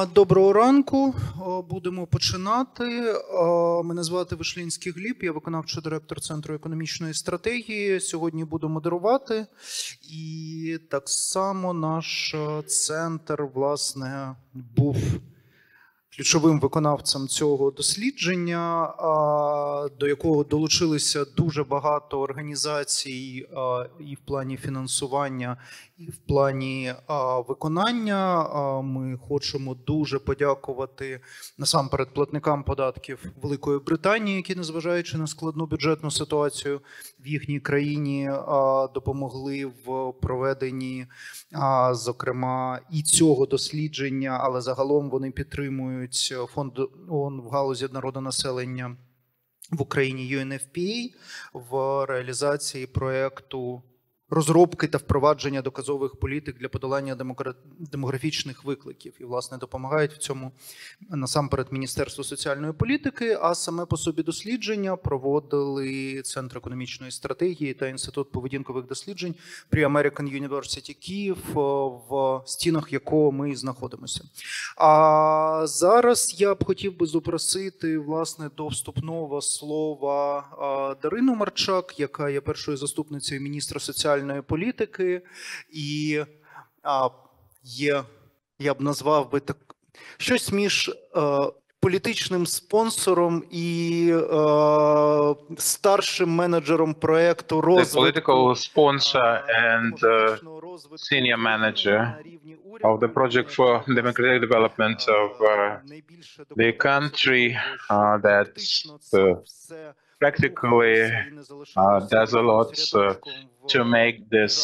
Доброго ранку. Будемо починати. Мене звати Вишлінський Гліб, я виконавчий директор Центру економічної стратегії. Сьогодні буду модерувати. І так само наш центр, власне, був ключовим виконавцем цього дослідження, до якого долучилися дуже багато організацій і в плані фінансування, і в плані виконання. Ми хочемо дуже подякувати насамперед платникам податків Великої Британії, які, незважаючи на складну бюджетну ситуацію в їхній країні, допомогли в проведенні, зокрема, і цього дослідження, але загалом вони підтримують фонд ООН в галузі народонаселення в Україні UNFPA в реалізації проєкту розробки та впровадження доказових політик для подолання демографічних викликів. І, власне, допомагають в цьому насамперед Міністерство соціальної політики, а саме по собі дослідження проводили Центр економічної стратегії та Інститут поведінкових досліджень при American University Кyiv, в стінах якого ми і знаходимося. А зараз я б хотів би запросити, власне, до вступного слова Дарину Марчак, яка є першою заступницею міністра соціальної політики, і є, я б назвав би так, щось між політичним спонсором і старшим менеджером проєкту розвитку. The political sponsor and senior manager of the project for democratic development of the country that practically does a lot to make this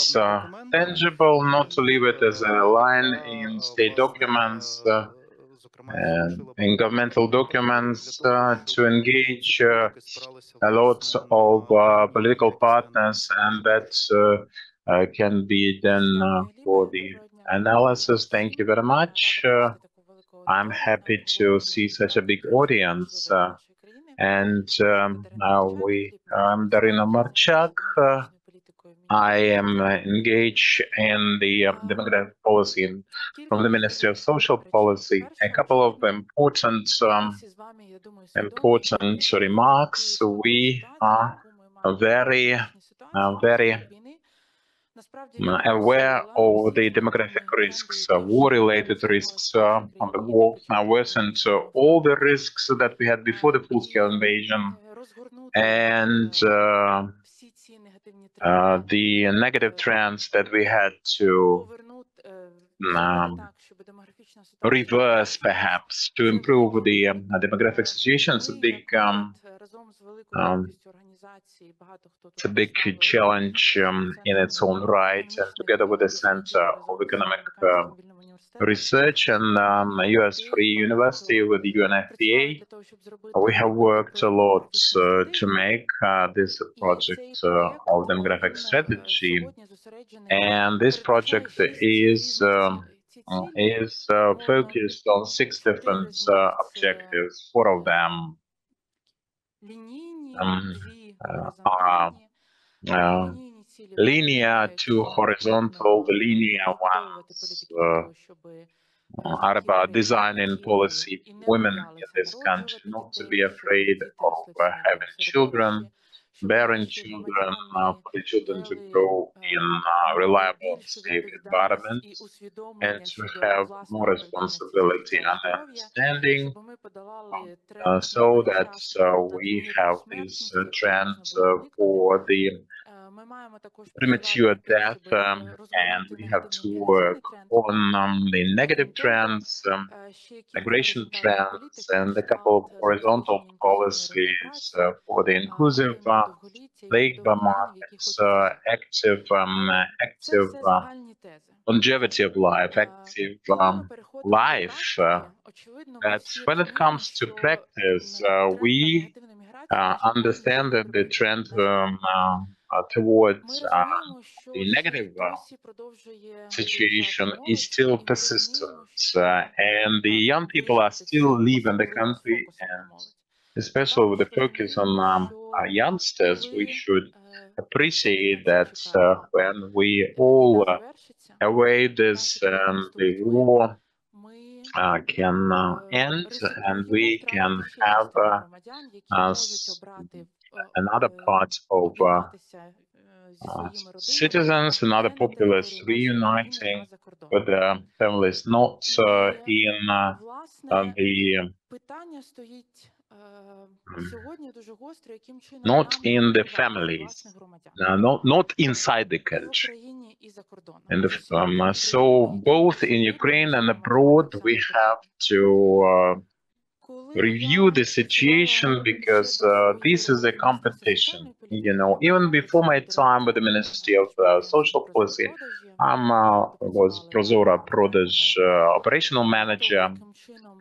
tangible, not to leave it as a line in state documents and in governmental documents, to engage a lot of political partners, and that can be done for the analysis. Thank you very much. I'm happy to see such a big audience. And I'm Darina Marchak. I am engaged in the demographic policy from the Ministry of Social Policy. A couple of important remarks. We are very aware of the demographic risks, war-related risks on the war worsened all the risks that we had before the full-scale invasion, and the negative trends that we had to reverse, perhaps, to improve the demographic situation. It's a big challenge in its own right, and together with the Center of Economic Research and US Free University with the UNFPA, we have worked a lot to make this project of demographic strategy. And this project is focused on 6 different objectives. 4 of them are linear to horizontal. The linear ones are about designing policy for women in this country not to be afraid of having children, bearing children, for the children to grow in reliable and safe environments, and to have more responsibility and understanding, so that we have this trend for the premature death, and we have to work on the negative trends, migration trends, and a couple of horizontal policies for the inclusive labor markets, active longevity of life, active life. That when it comes to practice, we understand that the trend towards the negative situation is still persistent, and the young people are still leaving the country, and especially with the focus on youngsters, we should appreciate that when we all await this the war can end, and we can have another part of citizens and other populace reuniting with their families, not in not in the families, not inside the country. And so both in Ukraine and abroad, we have to review the situation, because this is a competition. You know, even before my time with the Ministry of Social Policy, I was Prozora Product operational manager,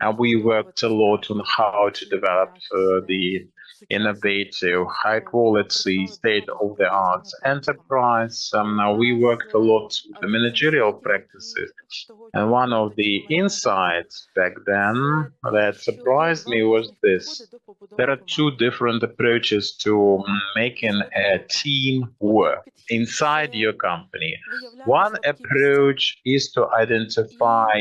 and we worked a lot on how to develop the innovative, high-quality, state-of-the-art enterprise. We worked a lot with the managerial practices. And one of the insights back then that surprised me was this. There are two different approaches to making a team work inside your company. One approach is to identify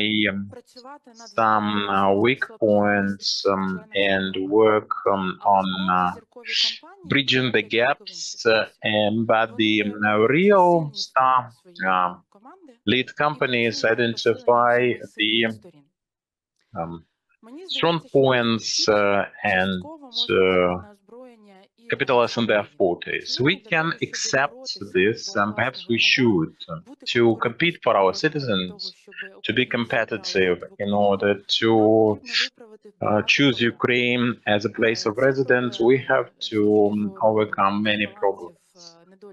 some weak points and work on bridging the gaps, but the real star lead companies identify the strong points and capitalize on their fortes. We can accept this, and perhaps we should, to compete for our citizens, to be competitive in order to choose Ukraine as a place of residence. We have to overcome many problems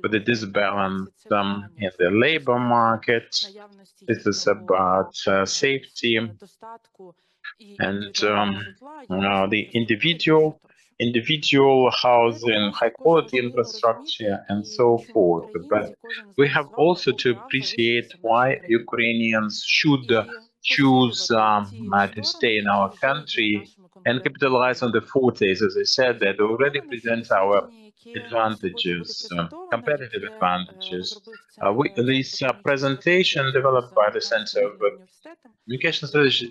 with the disbalance in the labor market. This is about safety and the individual housing, high quality infrastructure, and so forth. But we have also to appreciate why Ukrainians should choose to stay in our country and capitalize on the fortes, as I said, that already present our advantages, competitive advantages. This presentation developed by the Center of Communication Strategy,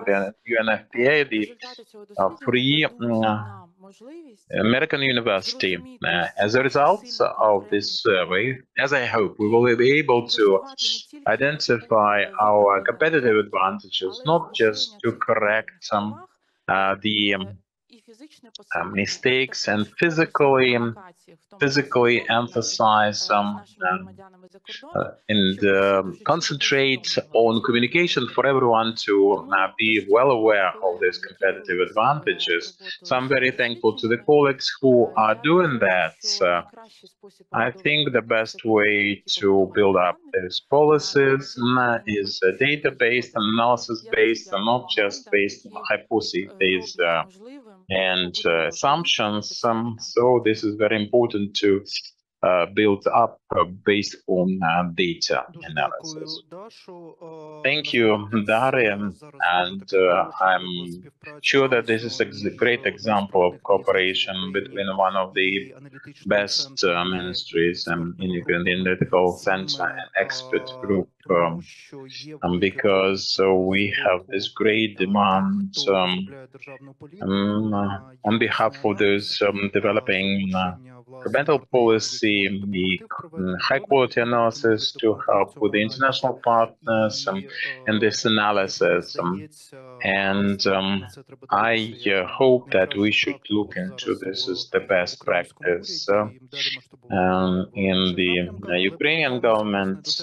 and UNFPA, the Free American University. As a result of this survey, as I hope, we will be able to identify our competitive advantages, not just to correct some the mistakes and physically emphasize and concentrate on communication for everyone to be well aware of these competitive advantages. So I'm very thankful to the colleagues who are doing that. I think the best way to build up these policies is data-based, analysis-based, and not just based on hypotheses and assumptions. So this is very important to build up based on data analysis. Thank you, Daria, and I'm sure that this is a great example of cooperation between one of the best ministries in the Analytical Center and expert group, because we have this great demand on behalf of those developing governmental policy, the high-quality analysis to help with the international partners in this analysis. And I hope that we should look into this as the best practice in the Ukrainian government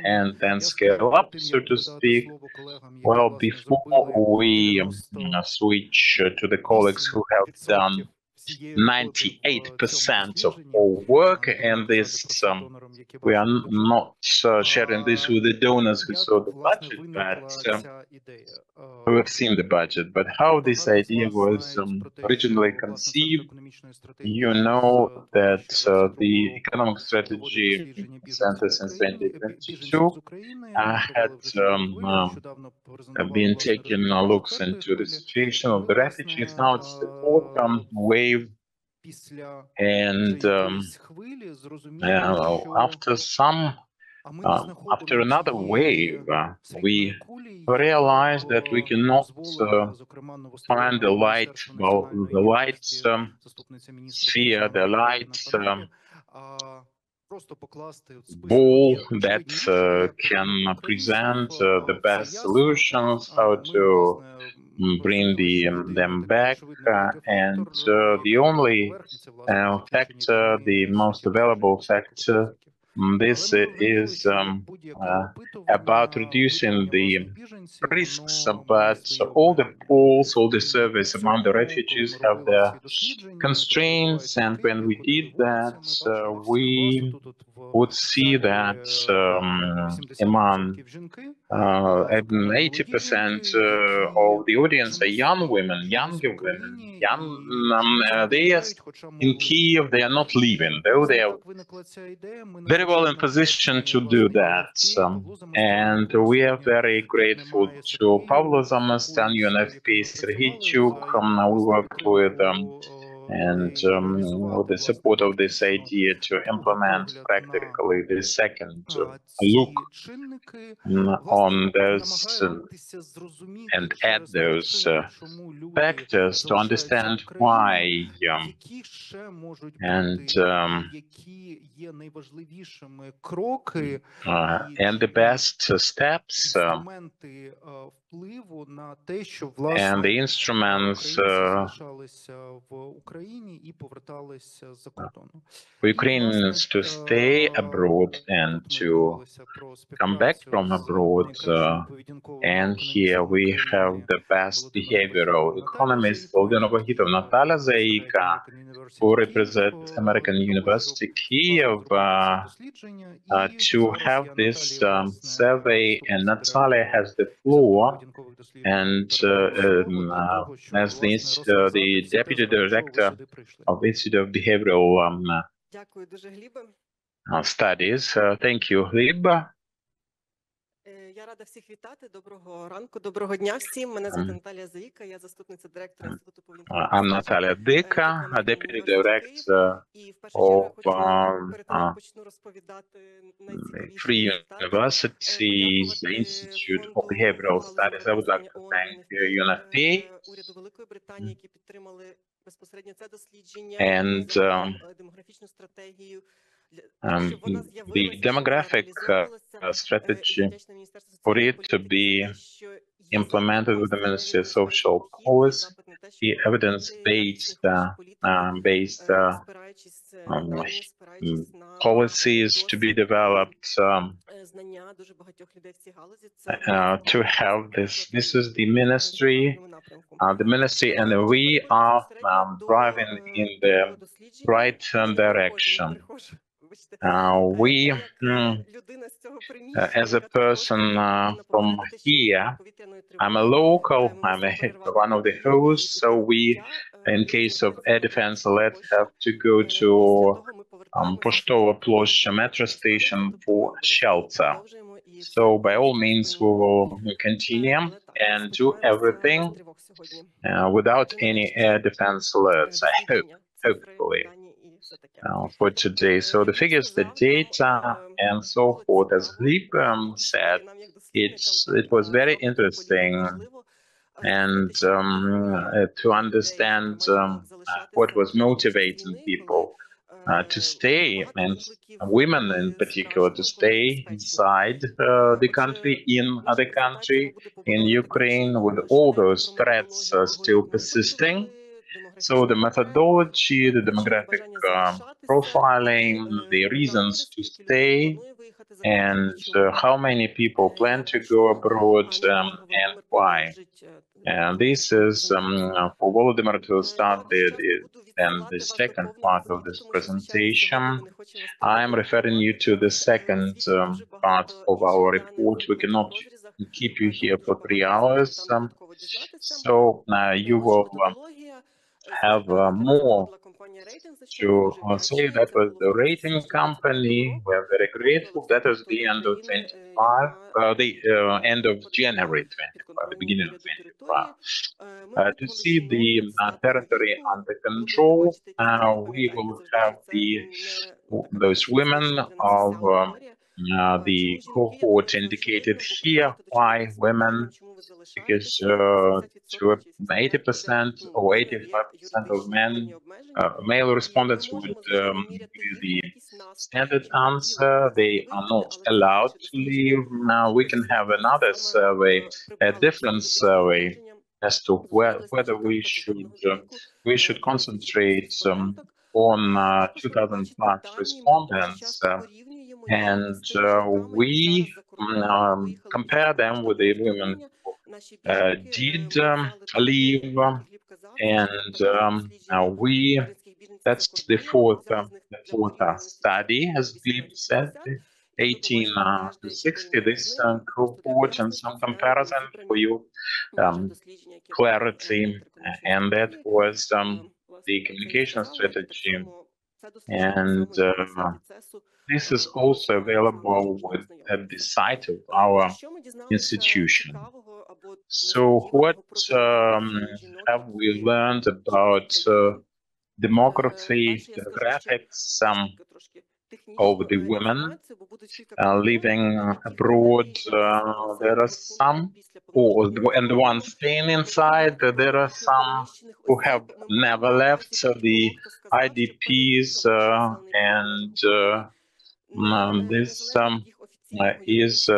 and then scale up, so to speak. Well, before we switch to the colleagues who have done 98% of all work, and this we are not sharing this with the donors who saw the budget, but we've seen the budget. But how this idea was originally conceived, you know that the economic strategy center since 2022 had been taking looks into the situation of the refugees. Now it's the fourth wave, and after some After another wave, we realized that we cannot find the light, well, the light sphere, the light ball that can present the best solutions, how to bring them back, and the only factor, the most available factor, this is about reducing the risks, but all the polls, all the surveys among the refugees have their constraints, and when we did that, we would see that among 80% of the audience are young women, younger women, they are in Kyiv, they are not leaving, though they are very well in position to do that. And we are very grateful to Pavlo Zamostyan, UNFP Serhichuk, we worked with and with the support of this idea to implement practically the second look on those and add those factors to understand why and the best steps and the instruments for Ukrainians to stay abroad and to come back from abroad. And here we have the best behavioral economist, Volodymyr Vakhitov, Natalia Zaika, who represents American University Kyiv, to have this survey, and Natalia has the floor. And as the Deputy Director of Institute of Behavioural Studies. Thank you, Lib. Я рада всіх вітати. Доброго ранку, доброго дня всім. Мене звати Наталія Заїка, я заступниця директора Інституту поведінкових I'm Natalia Dika, Deputy Director of почну розповідати Free Universities, the Institute of Behavioural Studies. I would like to thank UNFP уряду Великої Британії, які підтримали безпосередньо це дослідження, демографічну стратегію. The demographic strategy for it to be implemented with the Ministry of Social Policy, the evidence-based policies to be developed to have this. This is the ministry, and we are driving in the right direction. We, as a person from here, I'm a local, I'm one of the hosts, so we, in case of air defense alert, have to go to Poshtova Ploshcha metro station for shelter. So by all means, we will continue and do everything without any air defense alerts, I hope, hopefully. For today. So the figures, the data, and so forth, as Lip said, it was very interesting, and to understand what was motivating people to stay, and women in particular, to stay inside the country, in the country, in Ukraine, with all those threats still persisting. So the methodology, the demographic profiling, the reasons to stay, and how many people plan to go abroad and why. And this is for Volodymyr to start the second part of this presentation. I'm referring you to the second part of our report. We cannot keep you here for 3 hours. So you will have more to say. That was the rating company. We're very grateful. That was the end of 25, the end of January 25, the beginning of 25. To see the territory under control, we will have those women of the cohort indicated here. Why women? Because to 80% or 85% of men, male respondents would give you the standard answer. They are not allowed to leave. Now we can have another survey, a different survey, as to whether we should concentrate on 2,000 plus respondents, and we compare them with the women who did leave, and that's the fourth study, as Gleb said, 18 to 60, this cohort, and some comparison for you clarity, and that was the communication strategy, and this is also available with, at the site of our institution. So what have we learned about demography, demographics of the women living abroad? There are some and the ones staying inside. There are some who have never left, so the IDPs, and this is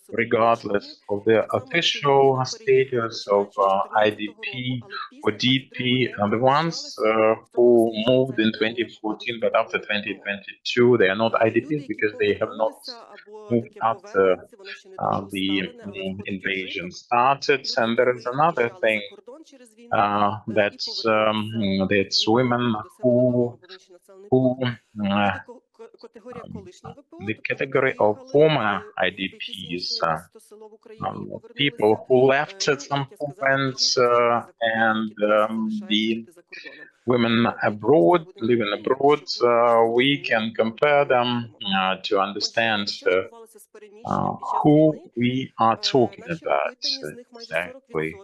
regardless of their official status of IDP or DP, and the ones who moved in 2014 but after 2022, they are not IDPs because they have not moved after the invasion started. And there is another thing, that's women who the category of former IDPs, people who left at some point, and the women abroad, living abroad, we can compare them to understand who we are talking about exactly.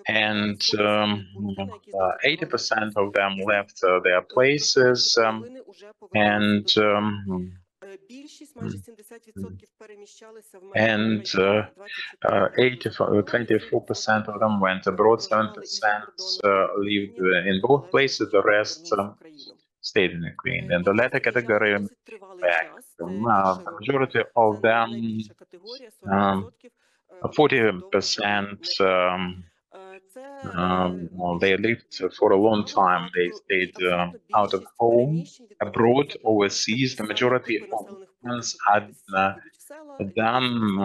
And 80% of them left their places, and 24% of them went abroad, 7% lived in both places, the rest stayed in Ukraine. And the latter category, back, the majority of them, 40%, they lived for a long time. They stayed out of home, abroad, overseas. The majority of women had done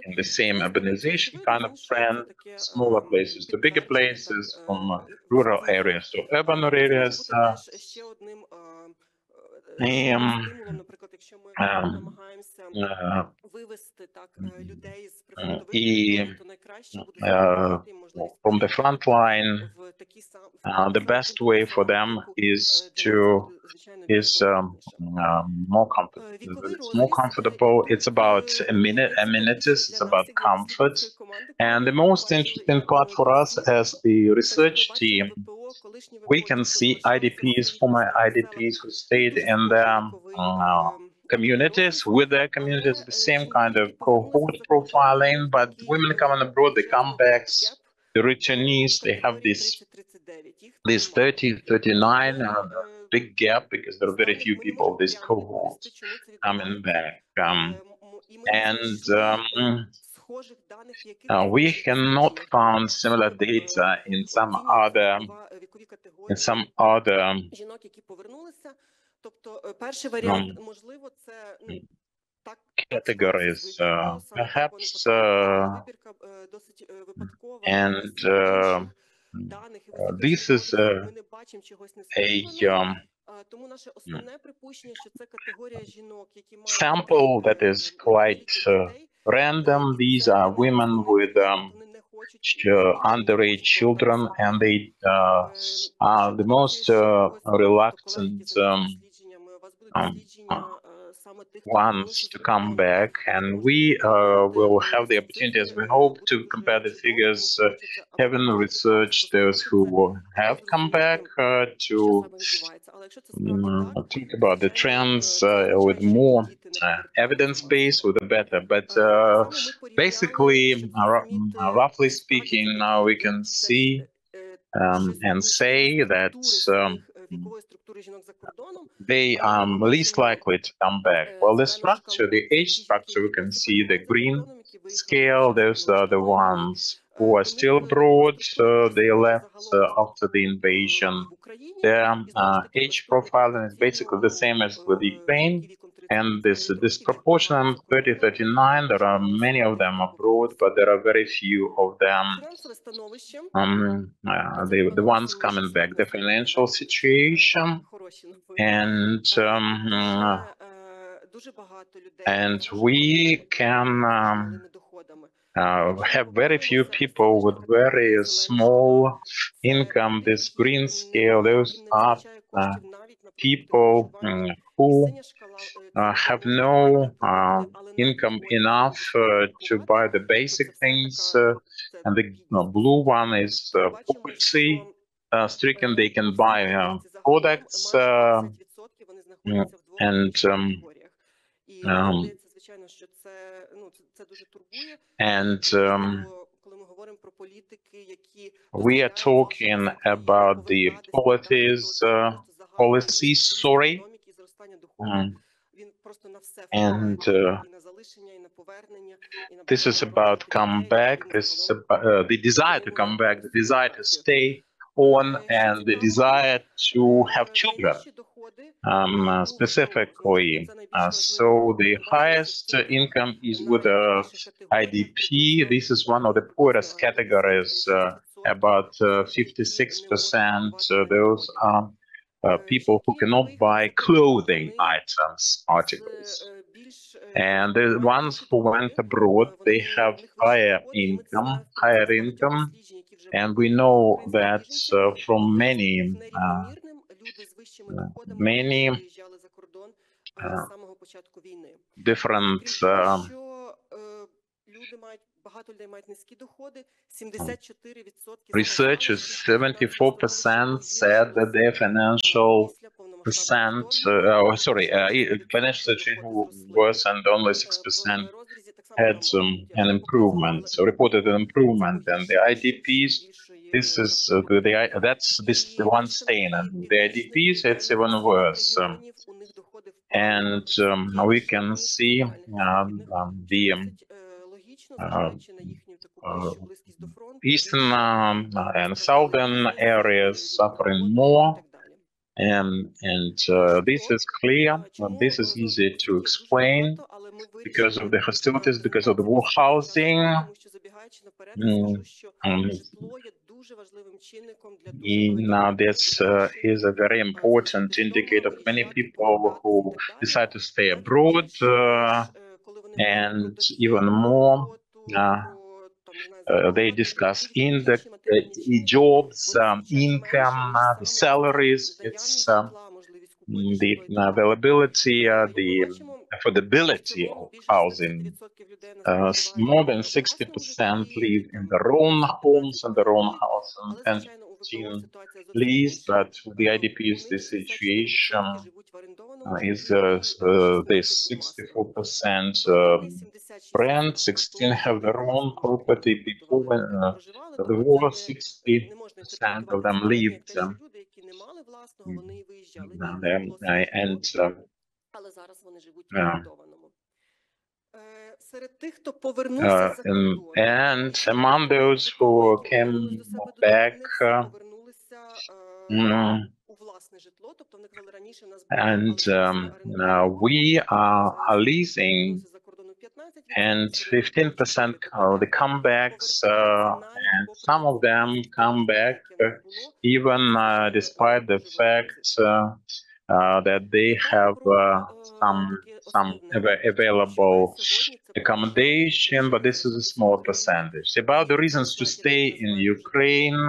in the same urbanization kind of trend, smaller places to bigger places, from rural areas to urban areas. From the front line, the best way for them is more comfortable. It's more comfortable. It's about amenities. It's about comfort. And the most interesting part for us as the research team, we can see IDPs, former IDPs who stayed in their communities, with their communities, the same kind of cohort profiling, but women coming abroad, the comebacks, the returnees, they have this 30, 39, big gap, because there are very few people of this cohort coming back. And we cannot find similar data in some other categories, perhaps, and this is a sample that is quite random. These are women with underage children, and they are the most reluctant ones to come back, and we will have the opportunity, as we hope, to compare the figures, having researched those who have come back, to talk about the trends with more evidence base, with the better. But basically, roughly speaking, now we can see and say that they are least likely to come back. Well, the structure, the age structure, we can see the green scale. Those are the ones who are still abroad. They left after the invasion. Their age profile is basically the same as with Ukraine. And this disproportionate 30-39, there are many of them abroad, but there are very few of them, the ones coming back. The financial situation and we can have very few people with very small income. This green scale, those are people who have no income enough to buy the basic things, and the blue one is poverty stricken. They can buy products and we are talking about the policies, and this is about come back, this is about, the desire to come back, the desire to stay on, and the desire to have children. Specifically, so the highest income is with IDP. This is one of the poorest categories, about 56%. Those are people who cannot buy clothing items, articles. And the ones who went abroad, they have higher income, and we know that from many different researchers, 74% said that their financial financial situation worsened. Only 6% had an improvement, so reported an improvement. And the IDPs, this is the one staying, and the IDPs, it's even worse. And we can see the eastern and southern areas suffering more, and this is clear. This is easy to explain because of the hostilities, because of the war housing. Now, this is a very important indicator for many people who decide to stay abroad, and even more. They discuss in the jobs, income, the salaries, it's the availability, the affordability of housing. More than 60% live in their own homes and their own house, and 10-15 lease. But with the IDPs, the situation is this 64% rent, 16 have their own property. Before the war, 60% of them lived. And among those who came back, we are leasing, and 15% of the comebacks, and some of them come back even despite the fact that they have some available accommodation, but this is a small percentage. About the reasons to stay in Ukraine,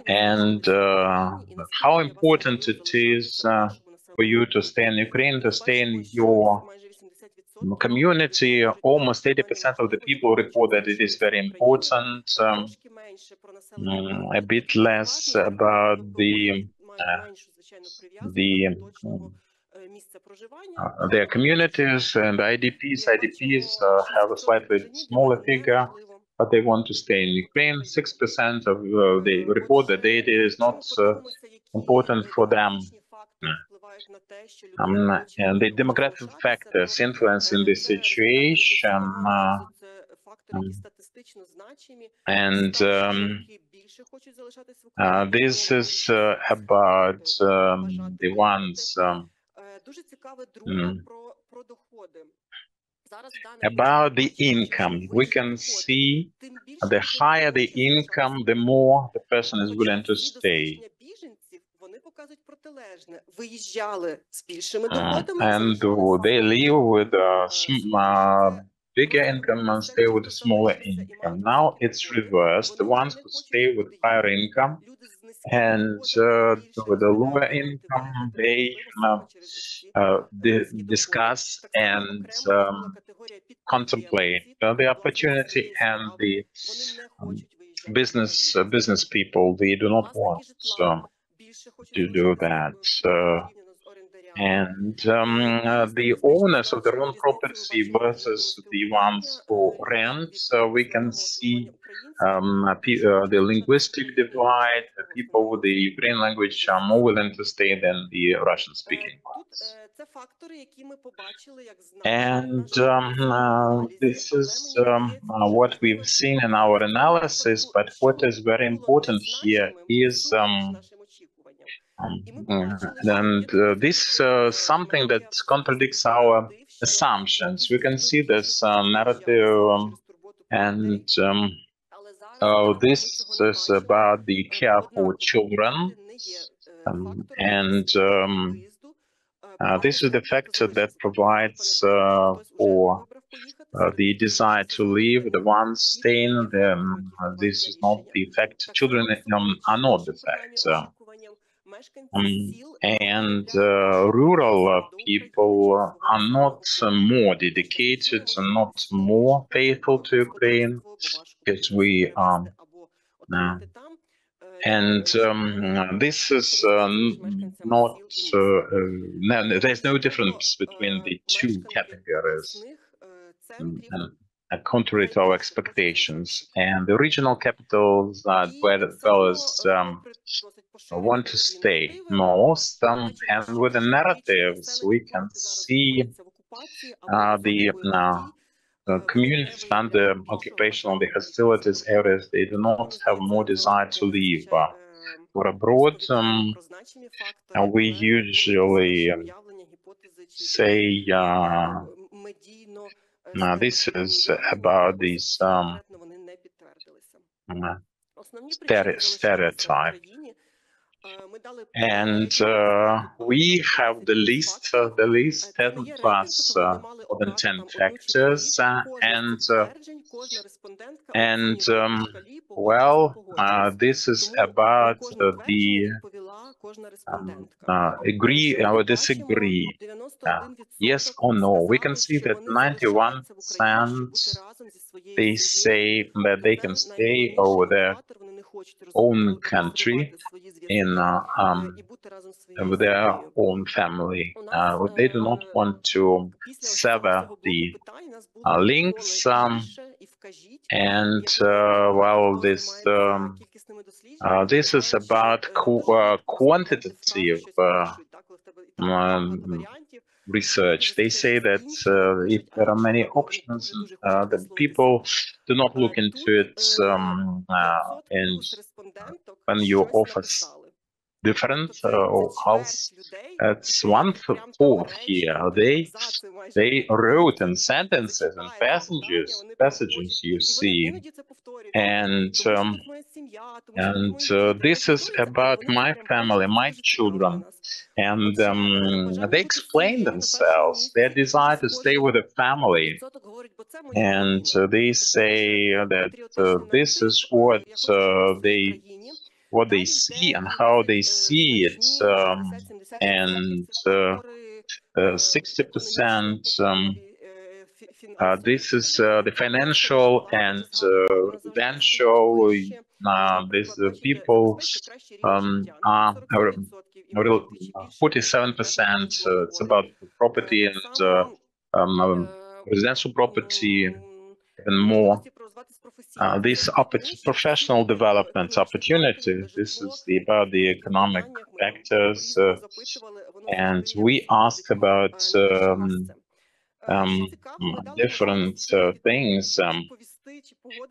and how important it is for you to stay in Ukraine, to stay in your community, almost 80% of the people report that it is very important. A bit less about their communities and IDPs. IDPs have a slightly smaller figure, but they want to stay in Ukraine. 6% of they report that data is not important for them. And the demographic factors influencing the situation. And this is about the ones about the income. We can see the higher the income, the more the person is willing to stay. And they live with bigger income and stay with a smaller income. Now it's reversed. The ones who stay with higher income and with a lower income, they discuss and contemplate the opportunity, and the business people, they do not want to do that. And the owners of their own property versus the ones who rent, we can see the linguistic divide. The people with the Ukrainian language are more willing to stay than the Russian-speaking ones. And this is what we've seen in our analysis, but what is very important here is and this something that contradicts our assumptions. We can see this narrative, and this is about the care for children, and this is the factor that provides for the desire to leave. The ones staying, this is not the fact. Children are not the fact. And rural people are not more dedicated, not more faithful to Ukraine, because we and this is not there's no difference between the two categories, contrary to our expectations. And the regional capitals where the fellows want to stay most, and with the narratives we can see the communities under occupation of the hostilities areas, they do not have more desire to leave for abroad. We usually say this is about these stereotype. And we have the list 10 plus more than 10 factors, well, this is about the agree or disagree, yes or no. We can see that 91% they say that they can stay over their own country in with their own family. They do not want to sever the links, and well, this is about quantitative research. They say that if there are many options, the people do not look into it, and when you offer different house, it's 1/4 here. They wrote in sentences and passages you see, and this is about my family, my children, and they explain themselves, their desire to stay with a family, and they say that this is what they see and how they see it, and 60% This is the financial and eventual. These people are 47%. It's about property and residential property, even more. These professional development opportunities. This is about the economic factors, and we asked about different things,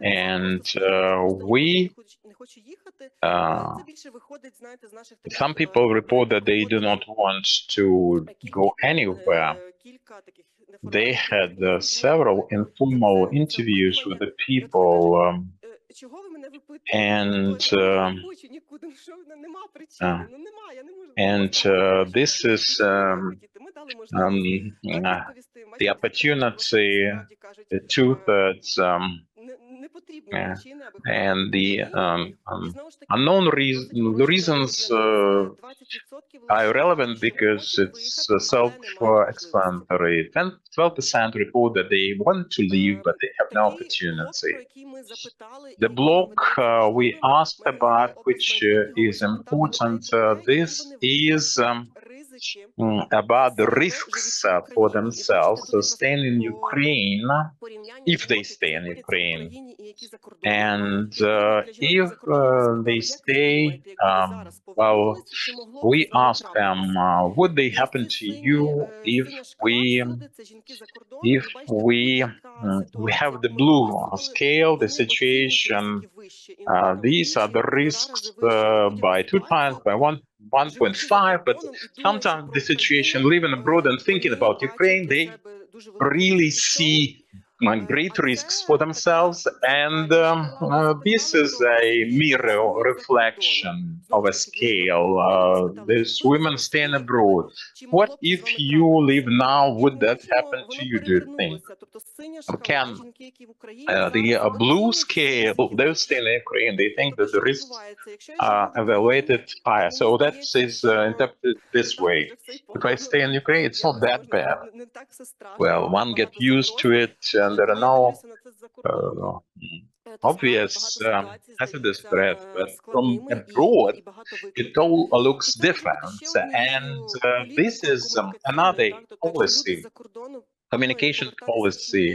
and some people report that they do not want to go anywhere. They had several informal interviews with the people, and this is the opportunity, the 2/3, and the unknown reasons are irrelevant because it's self-explanatory. 12% report that they want to leave, but they have no opportunity. The block we asked about, which is important, this is about the risks for themselves, so staying in Ukraine, if they stay in Ukraine, and if they stay, well, we asked them, would they happen to you if we have the blue scale, the situation, these are the risks by 2 times, by 1.5, but sometimes the situation living abroad and thinking about Ukraine, they really see great risks for themselves, and this is a mirror reflection of a scale. These women staying abroad. What if you live now? Would that happen to you, do you think? Can the blue scale, those staying in Ukraine, they think that the risks are evaluated higher. So that is interpreted this way. If I stay in Ukraine, it's not that bad. Well, one gets used to it, and there are no obvious hazardous threats, but from abroad, it all looks different. And this is another policy, communication policy.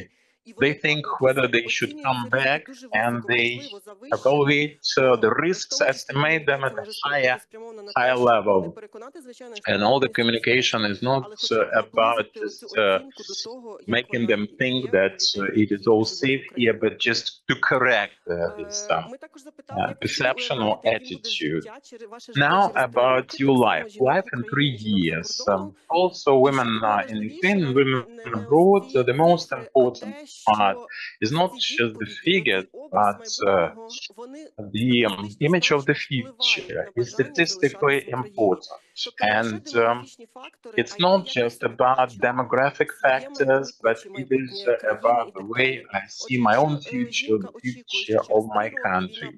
They think whether they should come back, and they evaluate the risks, estimate them at a higher level. And all the communication is not about just making them think that it is all safe here, but just to correct this perception or attitude. Now about your life in 3 years. Also, women in Ukraine, women abroad, the most important part is not just the figure, but the image of the future is statistically important. And it's not just about demographic factors, but it is about the way I see my own future, the future of my country.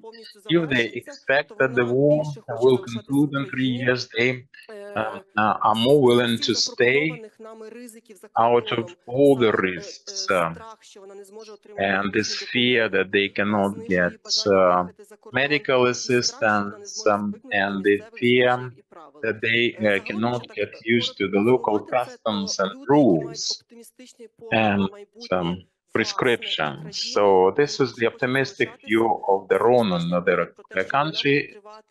If they expect that the war will conclude in 3 years, they are more willing to stay out of all the risks, and this fear that they cannot get medical assistance, and the fear that they cannot get used to the local customs and rules and prescriptions. So this is the optimistic view of the role in their country.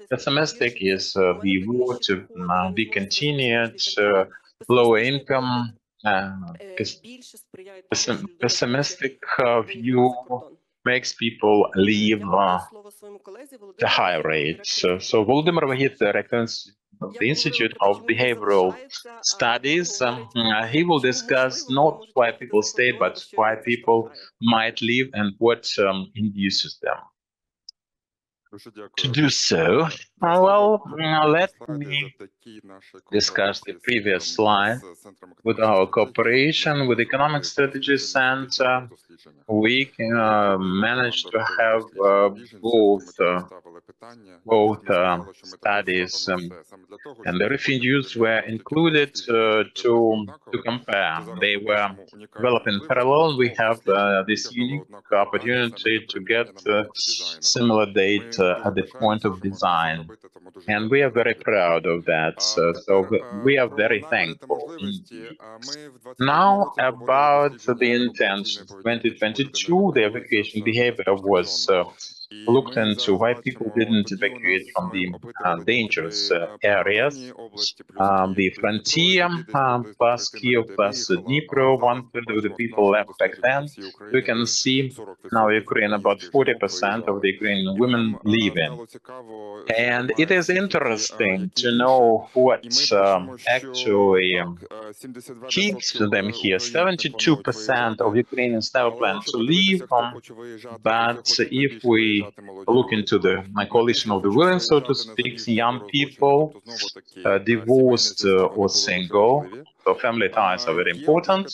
Pessimistic is the war to be continued, lower income. Pessimistic view makes people leave the higher rates. So Volodymyr Vakhitov, director of the Institute of Behavioural Studies, he will discuss not why people stay, but why people might leave and what induces them. to do so. Let me discuss the previous slide. With our cooperation with Economic Strategy Center, we managed to have both studies, and the refugees were included to compare. They were developed in parallel. We have this unique opportunity to get similar data at the point of design, and we are very proud of that. So we are very thankful indeed. Now about the intentions. 2022, the evacuation behavior was looked into why people didn't evacuate from the dangerous areas. The frontier plus Kyiv plus Dnipro, 1/3 of the people left back then. We can see now Ukraine, about 40% of the Ukrainian women leaving. And it is interesting to know what actually keeps them here. 72% of Ukrainians never plan to leave, but if we look into the coalition of the willing, so to speak, young people, divorced or single, so family ties are very important.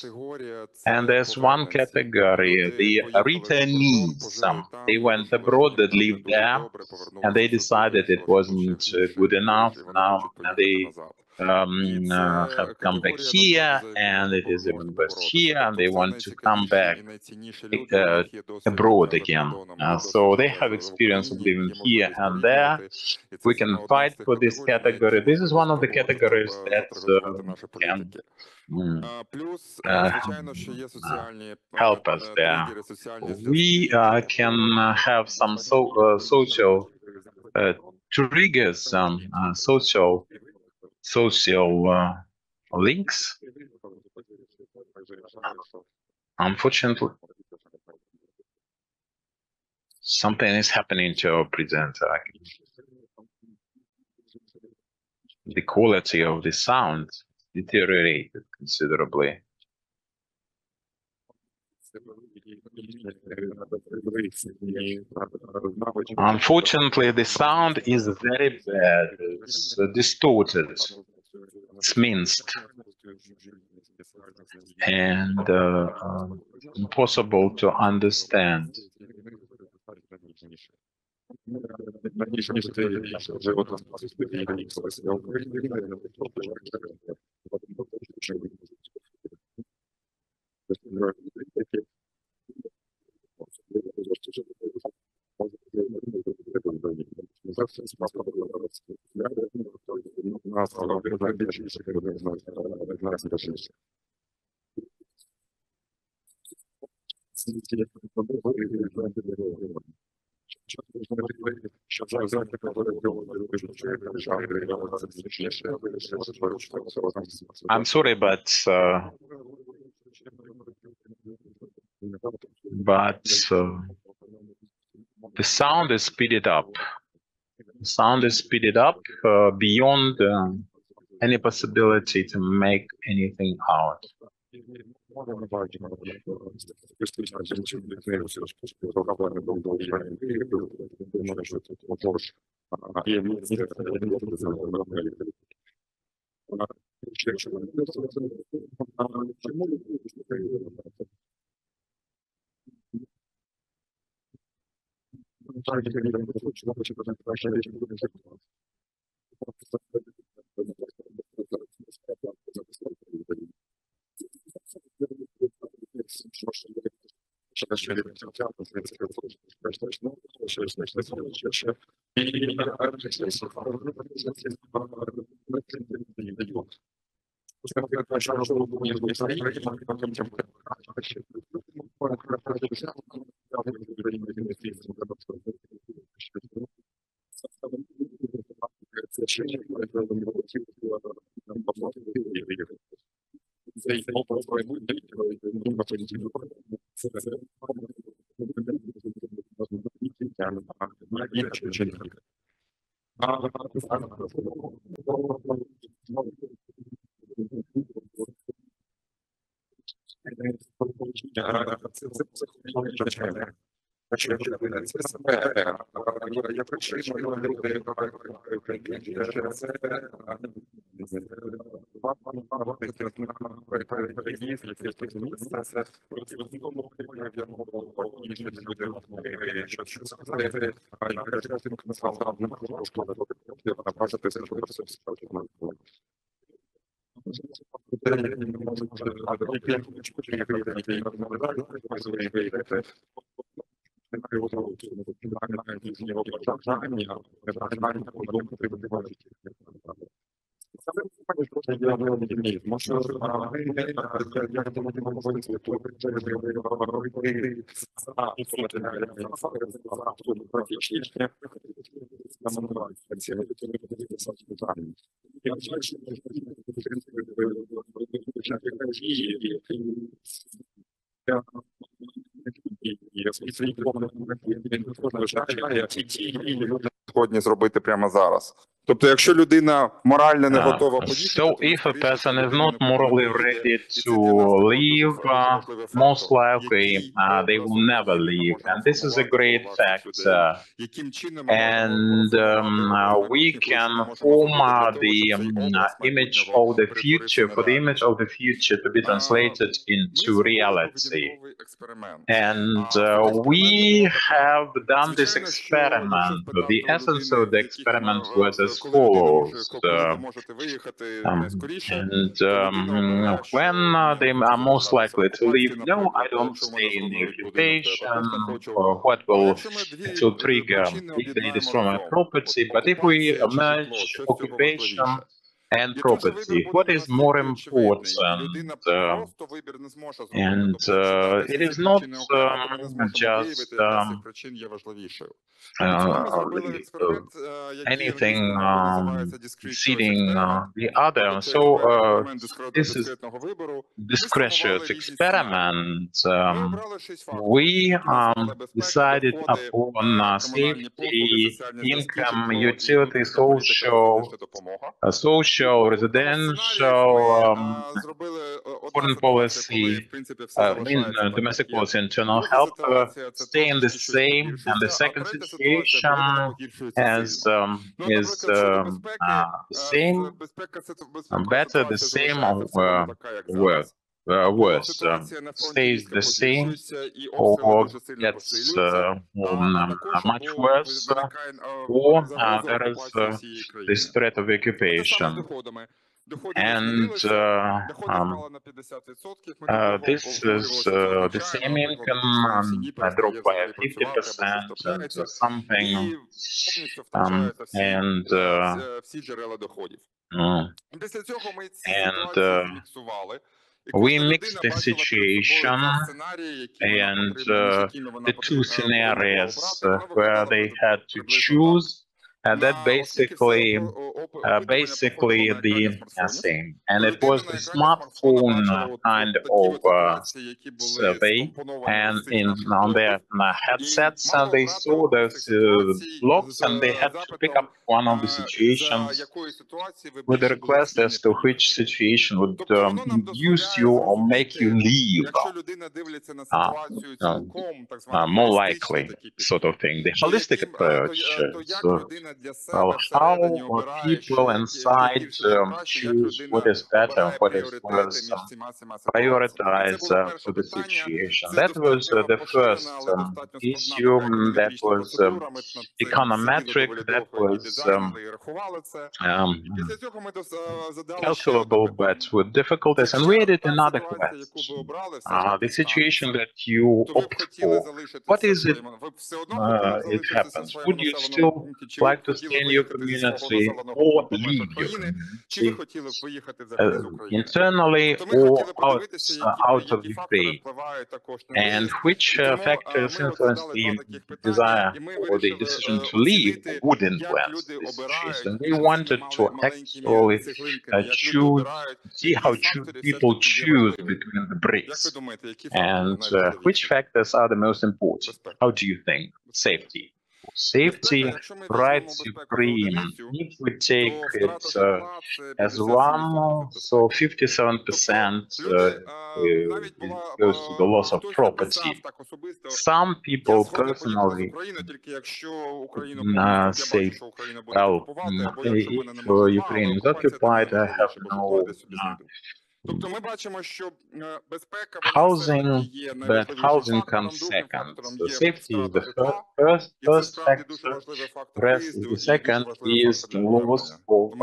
And there's one category, the returnees. They went abroad, they lived there, and they decided it wasn't good enough. Now they have come back here, and it is even worse here, and they want to come back abroad again. So they have experience of living here and there. We can fight for this category. This is one of the categories that can help us there. We can have some social triggers, social links. Unfortunately, something is happening to our presenter. The quality of the sound deteriorated considerably. Unfortunately, the sound is very bad. It's distorted. It's minced. And impossible to understand. I'm sorry, but the sound is speeded up. The sound is speeded up beyond any possibility to make anything out. Сьогодні зробити прямо зараз. Тобто, якщо людина морально не готова поїхати, So if a person is not morally ready to leave, most likely they will never leave, and this is a great fact. And we can form the image of the future, for the image of the future to be translated into reality. And we have done this experiment. The essence of the experiment was as follows. When they are most likely to leave, no, I don't stay in the occupation, or what will trigger if they destroy my property. But if we merge occupation and property, what is more important? And it is not just anything exceeding the other. So this is discretionary experiment. We decided upon safety, income, utility, social, residential, foreign policy, domestic policy, internal help stay in the same. And the second situation is the same, better, the same, or worse, stays the same, or gets much worse, or there is this threat of occupation. And this is the same income dropped by 50% and something, we mixed the situation and the two scenarios where they had to choose. That basically the same, and it was the smartphone kind of survey, and on their headsets they saw those blocks, and they had to pick up one of the situations with a request as to which situation would induce you or make you leave. More likely, sort of thing. The holistic approach. Well, how people inside choose what is better, what is worse, prioritize for the situation. That was the first issue. That was econometric. That was calculable, but with difficulties. And we added another question: the situation that you opt for. What is it? It happens. Would you still like to stay in your community or leave your community internally or out of Ukraine? And which factors influence the desire or the decision to leave or would influence this situation? We wanted to actually see how people choose between the bricks, and which factors are the most important. How do you think? Safety. safety, rights Ukraine. If we take it as one, so 57% goes to the loss of property. Some people personally say, well, if Ukraine is occupied, I have no housing, but housing comes second. So safety is the first factor, rest is the second, is the loss of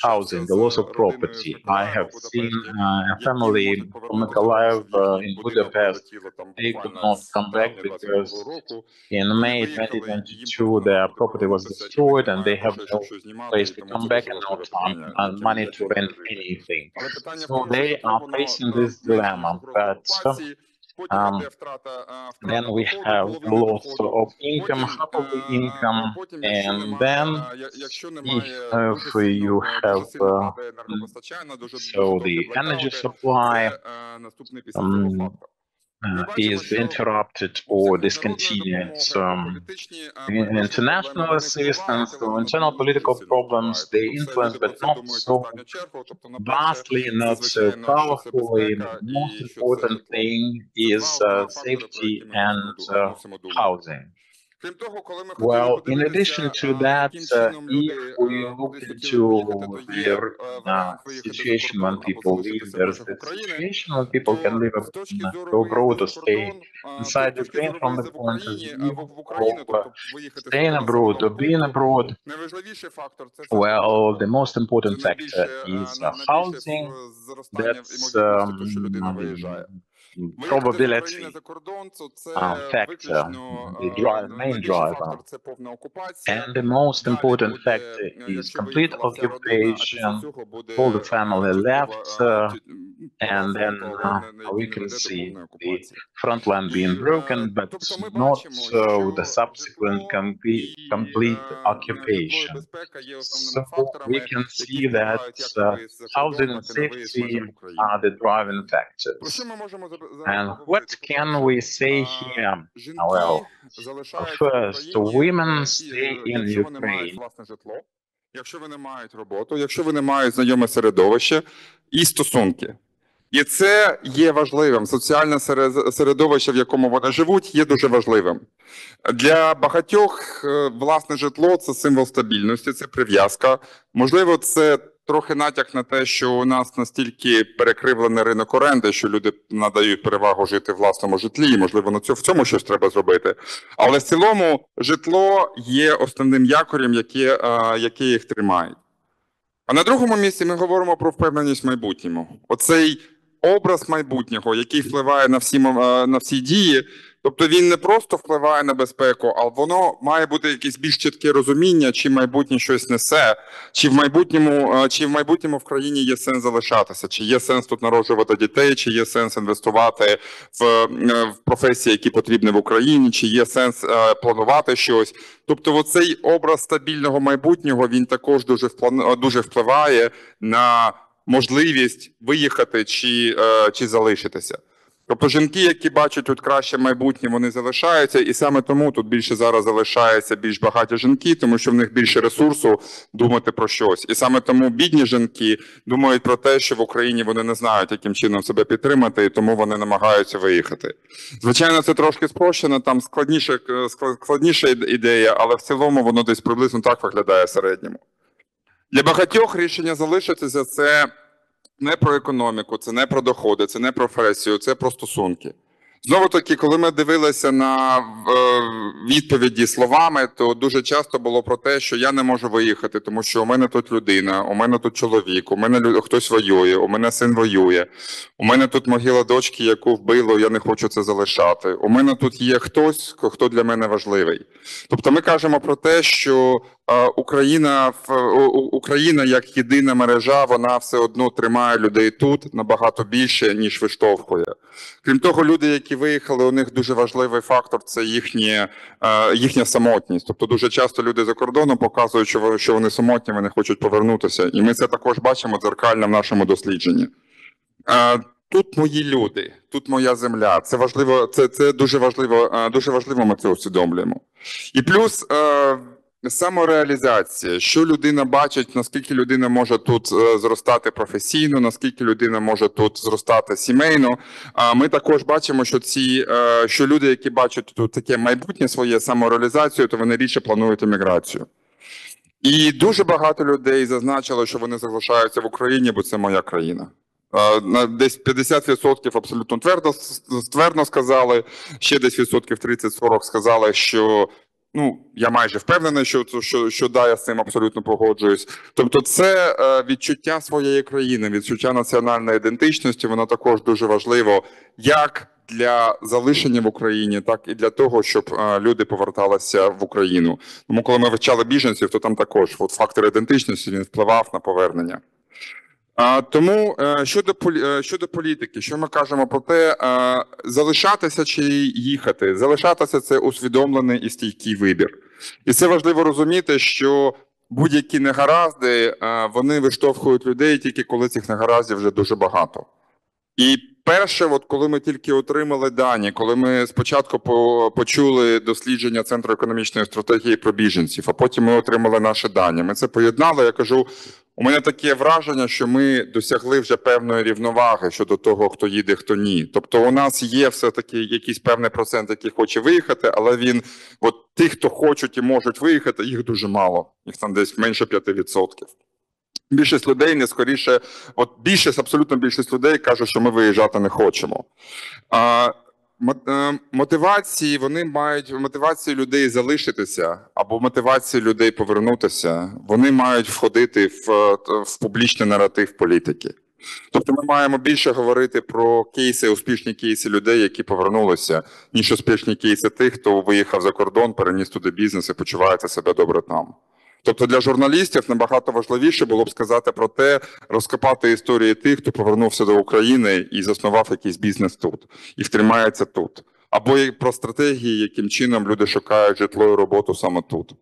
housing, the loss of property. I have seen a family from Mykolaiv in Budapest. They could not come back because in May 2022 their property was destroyed and they have no place to come back and no time and money to rent anything. So they are facing this dilemma, but then we have the loss of income, half of the income, and then if you have so the energy supply is interrupted or discontinued. International assistance, so internal political problems, they influence, but not so vastly, not so powerfully. The most important thing is safety and housing. Well, in addition to that, if we look into the situation when people leave, there's the situation when people can live go abroad or stay inside Ukraine from the point of view of staying abroad or being abroad. Well, the most important factor is housing. That's probability factor, the main driver. And the most important factor is complete occupation. All the family left, and then we can see the front line being broken, but not so the subsequent complete occupation. So we can see that housing and safety are the driving factors. And what can we say here? Well, first, women stay in Ukraine. Якщо вони мають роботу, якщо вони мають знайоме середовище і стосунки. І це є важливим. Соціальне середовище, в якому вони живуть, є дуже важливим. Для багатьох власне житло – це символ стабільності, це прив'язка. Можливо, це трохи натяк на те, що у нас настільки перекривлений ринок оренди, що люди надають перевагу жити в власному житлі, і, можливо, в цьому щось треба зробити. Але в цілому житло є основним якорем, яке їх тримає. А на другому місці ми говоримо про впевненість в майбутньому. Оцей образ майбутнього, який впливає на всі дії, тобто він не просто впливає на безпеку, а воно має бути якесь більш чітке розуміння, чи майбутнє щось несе, чи в майбутньому в країні є сенс залишатися, чи є сенс тут народжувати дітей, чи є сенс інвестувати в професії, які потрібні в Україні, чи є сенс планувати щось. Тобто оцей образ стабільного майбутнього, він також дуже впливає на можливість виїхати чи залишитися. Тобто жінки, які бачать тут краще майбутнє, вони залишаються, і саме тому тут більше зараз залишаються більш багаті жінки, тому що в них більше ресурсу думати про щось. І саме тому бідні жінки думають про те, що в Україні вони не знають, яким чином себе підтримати, і тому вони намагаються виїхати. Звичайно, це трошки спрощено, там складніша ідея, але в цілому воно десь приблизно так виглядає в середньому. Для багатьох рішення залишитися – це не про економіку, це не про доходи, це не про професію, це про стосунки. Знову-таки, коли ми дивилися на відповіді словами, то дуже часто було про те, що я не можу виїхати, тому що у мене тут людина, у мене тут чоловік, у мене хтось воює, у мене син воює, у мене тут могила дочки, яку вбило, я не хочу це залишати. У мене тут є хтось, хто для мене важливий. Тобто ми кажемо про те, що Україна як єдина мережа, вона все одно тримає людей тут набагато більше, ніж виштовхує. Крім того, люди, які виїхали, у них дуже важливий фактор – це їхня самотність. Тобто дуже часто люди за кордоном показують, що вони самотні, вони хочуть повернутися. І ми це також бачимо дзеркально в нашому дослідженні. тут мої люди, тут моя земля. Це важливо, це дуже важливо ми це усвідомлюємо. І плюс самореалізація, що людина бачить, наскільки людина може тут зростати професійно, наскільки людина може тут зростати сімейно. Ми також бачимо, що люди, які бачать тут таке майбутнє своє самореалізацію, то вони рідше планують еміграцію. І дуже багато людей зазначило, що вони залишаються в Україні, бо це моя країна. Десь 50% абсолютно твердо сказали, ще десь відсотків 30-40 сказали, що я майже впевнений, що да, я з цим абсолютно погоджуюсь. Тобто це відчуття своєї країни, відчуття національної ідентичності, воно також дуже важливо як для залишення в Україні, так і для того, щоб люди поверталися в Україну. Тому коли ми вивчали біженців, то там також фактор ідентичності, він впливав на повернення. Тому щодо політики, що ми кажемо про те, залишатися чи їхати? Залишатися – це усвідомлений і стійкий вибір. І це важливо розуміти, що будь-які негаразди, вони виштовхують людей тільки коли цих негараздів вже дуже багато. І перше, коли ми тільки отримали дані, коли ми спочатку почули дослідження Центру економічної стратегії про біженців, а потім ми отримали наші дані, ми це поєднали, я кажу, у мене таке враження, що ми досягли вже певної рівноваги щодо того, хто їде, хто ні. Тобто у нас є все-таки якийсь певний процент, який хоче виїхати, але тих, хто хочуть і можуть виїхати, їх дуже мало. Їх там десь менше 5%. Більшість людей абсолютно більшість людей кажуть, що ми виїжджати не хочемо. Мотивації людей залишитися або мотивації людей повернутися, вони мають входити в публічний наратив політики. Тобто ми маємо більше говорити про успішні кейси людей, які повернулися, ніж успішні кейси тих, хто виїхав за кордон, переніс туди бізнес і почувається себе добре там. Тобто для журналістів набагато важливіше було б сказати про те, розкопати історії тих, хто повернувся до України і заснував якийсь бізнес тут, і втримається тут. Або про стратегії, яким чином люди шукають житло і роботу саме тут.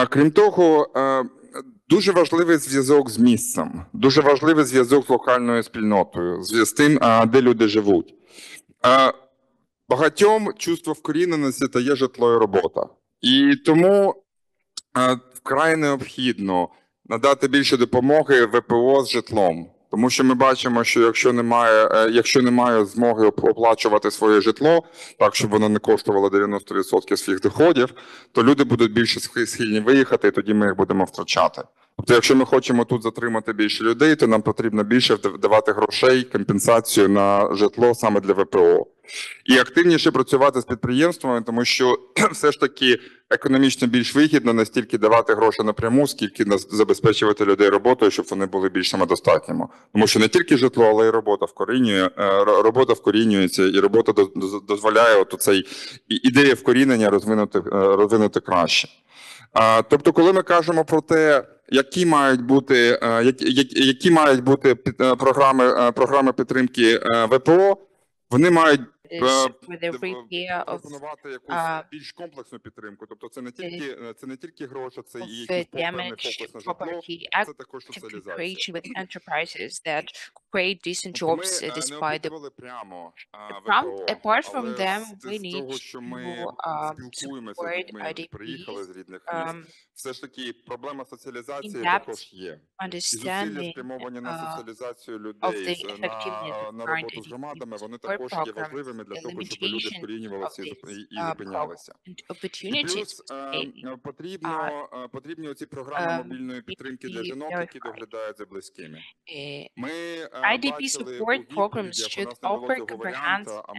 Крім того, дуже важливий зв'язок з місцем, дуже важливий зв'язок з локальною спільнотою, з тим, де люди живуть. Багатьом чувство вкоріненості та є житло і робота. І тому вкрай необхідно надати більше допомоги ВПО з житлом. Тому що ми бачимо, що якщо немає змоги оплачувати своє житло, так, щоб воно не коштувало 90% своїх доходів, то люди будуть більше схильні виїхати, і тоді ми їх будемо втрачати. Тобто, якщо ми хочемо тут затримати більше людей, то нам потрібно більше давати грошей, компенсацію на житло саме для ВПО. І активніше працювати з підприємствами, тому що все ж таки економічно більш вигідно не стільки давати гроші напряму, скільки забезпечувати людей роботою, щоб вони були більш самодостатніми. Тому що не тільки житло, але й робота вкорінюється, і робота дозволяє цей ідея вкорінення розвинути краще. Тобто, коли ми кажемо про те, які мають бути програми підтримки ВПО, вони мають пропонувати якусь більш комплексну підтримку. Тобто це не тільки гроші, це і якийсь певний фокус на житло, це також соціалізація. Тобто ми не опитували прямо ВПО, але з того, що ми спілкуємося з людьми, які приїхали з рідних міст, все ж таки проблема соціалізації також є. І зусилля спрямовані на соціалізацію людей, на роботу з громадами, вони також є важливими для того, щоб люди вкорінювалися і зупинялися. І плюс потрібні оці програми мобільної підтримки для жінок, які доглядають за близькими. Ми бачили у відповідях, у нас не було цього варіанту, а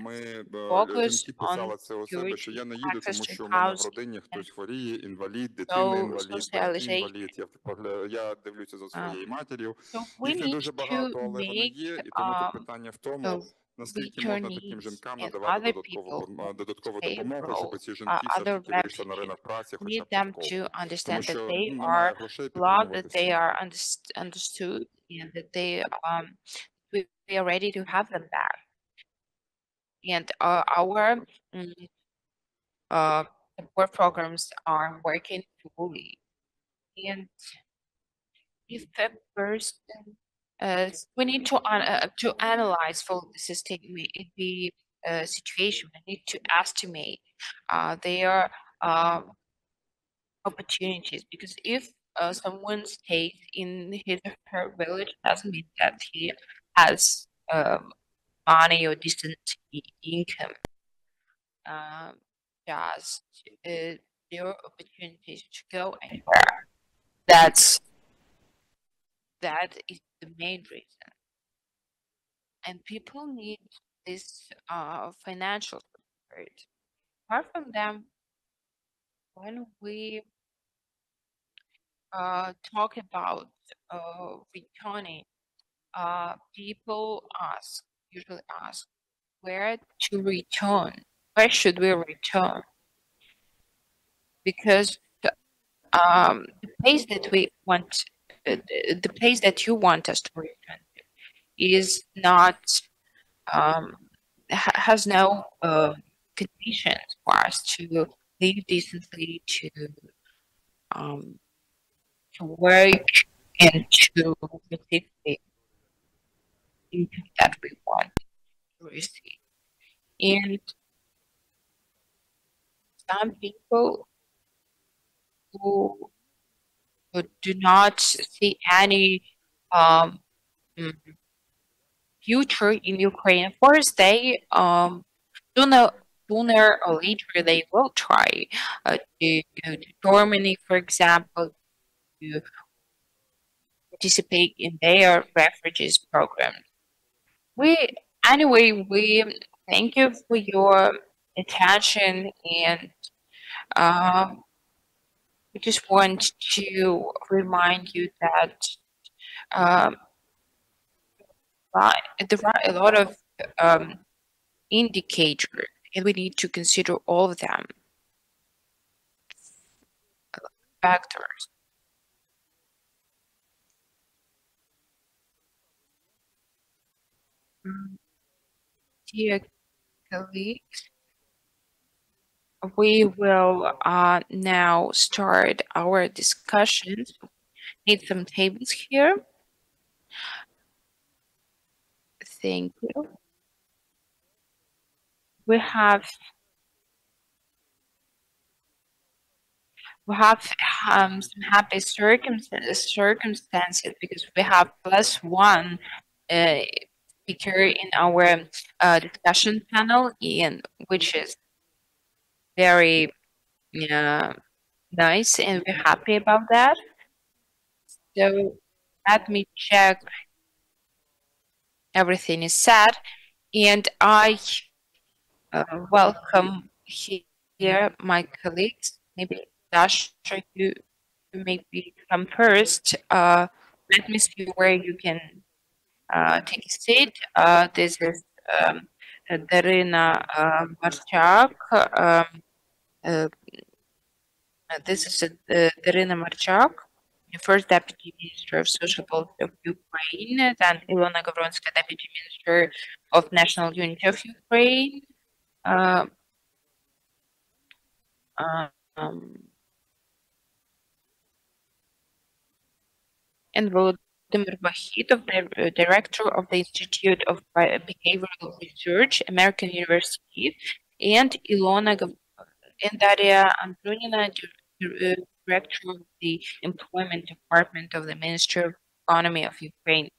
жінки писали це у себе, що я не їду, тому що у мене в родині хтось хворіє, інвалід, дитина інвалід, батьки інвалід. Я дивлюся за своєю матір'ю. Їх не дуже багато, але вони є, і тому тут питання в тому, наскільки можна таким жінкам надавати додаткову допомогу, щоб ці жінки все-таки вийшли на ринок праці хоча б частково. Тому що немає грошей підтримувати всіх. We are ready to have them back. And our support programs are working fully. And if a person We need to analyze for the situation. We need to estimate their opportunities, because if someone stays in his or her village, doesn't mean that he has money or decent income. Just their opportunities to go anywhere. That is the main reason. And people need this financial support. Apart from them, when we talk about returning, people usually ask where to return. Where should we return? Because the place that we want, the place that you want us to return to, is not has no conditions for us to live decently, to work, and to receive the income that we want to receive. And some people who do not see any future in Ukraine, of course, they sooner or later they will try to go to Germany, for example, to participate in their refugees program. We thank you for your attention, and we just want to remind you that there are a lot of indicators, and we need to consider all of them factors. Dear colleagues, we will now start our discussions. Need some tables here. Thank you. We have some happy circumstances because we have +1 speaker in our discussion panel, and which is very nice, and we're happy about that. So let me check everything is set, and I welcome here my colleagues. Maybe Dasha, you maybe come first. Let me see where you can take a seat. This is Darina Marchak. This is Darina Marchak, the first Deputy Minister of Social Policy of Ukraine, then Ilona Havronska, Deputy Minister of National Unity of Ukraine, and Volodymyr Vakhitov, the Director of the Institute of Behavioural Research, American University, and Ilona and Daria Antonina, Director of the Employment Department of the Ministry of Economy of Ukraine.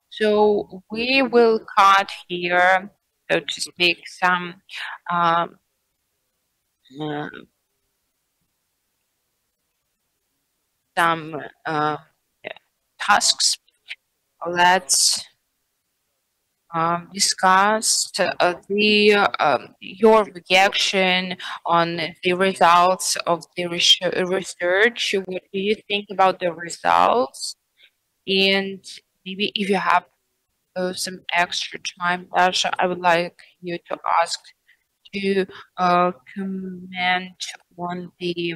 So we will cut here, so to speak, some tasks. Let's discuss your reaction on the results of the research. What do you think about the results? And maybe if you have some extra time, Dasha, I would like you to ask to comment on the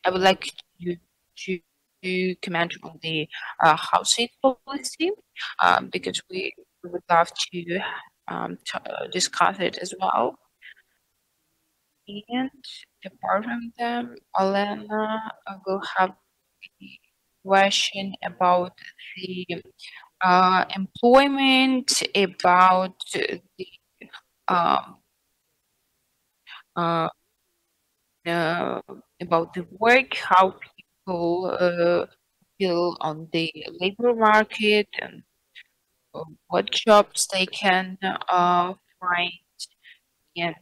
I would like you to comment on the housing policy, because we would love to discuss it as well. And apart from them, Elena will have a question about the employment, about the um, uh, about the work, how people feel on the labor market, and what jobs they can find, and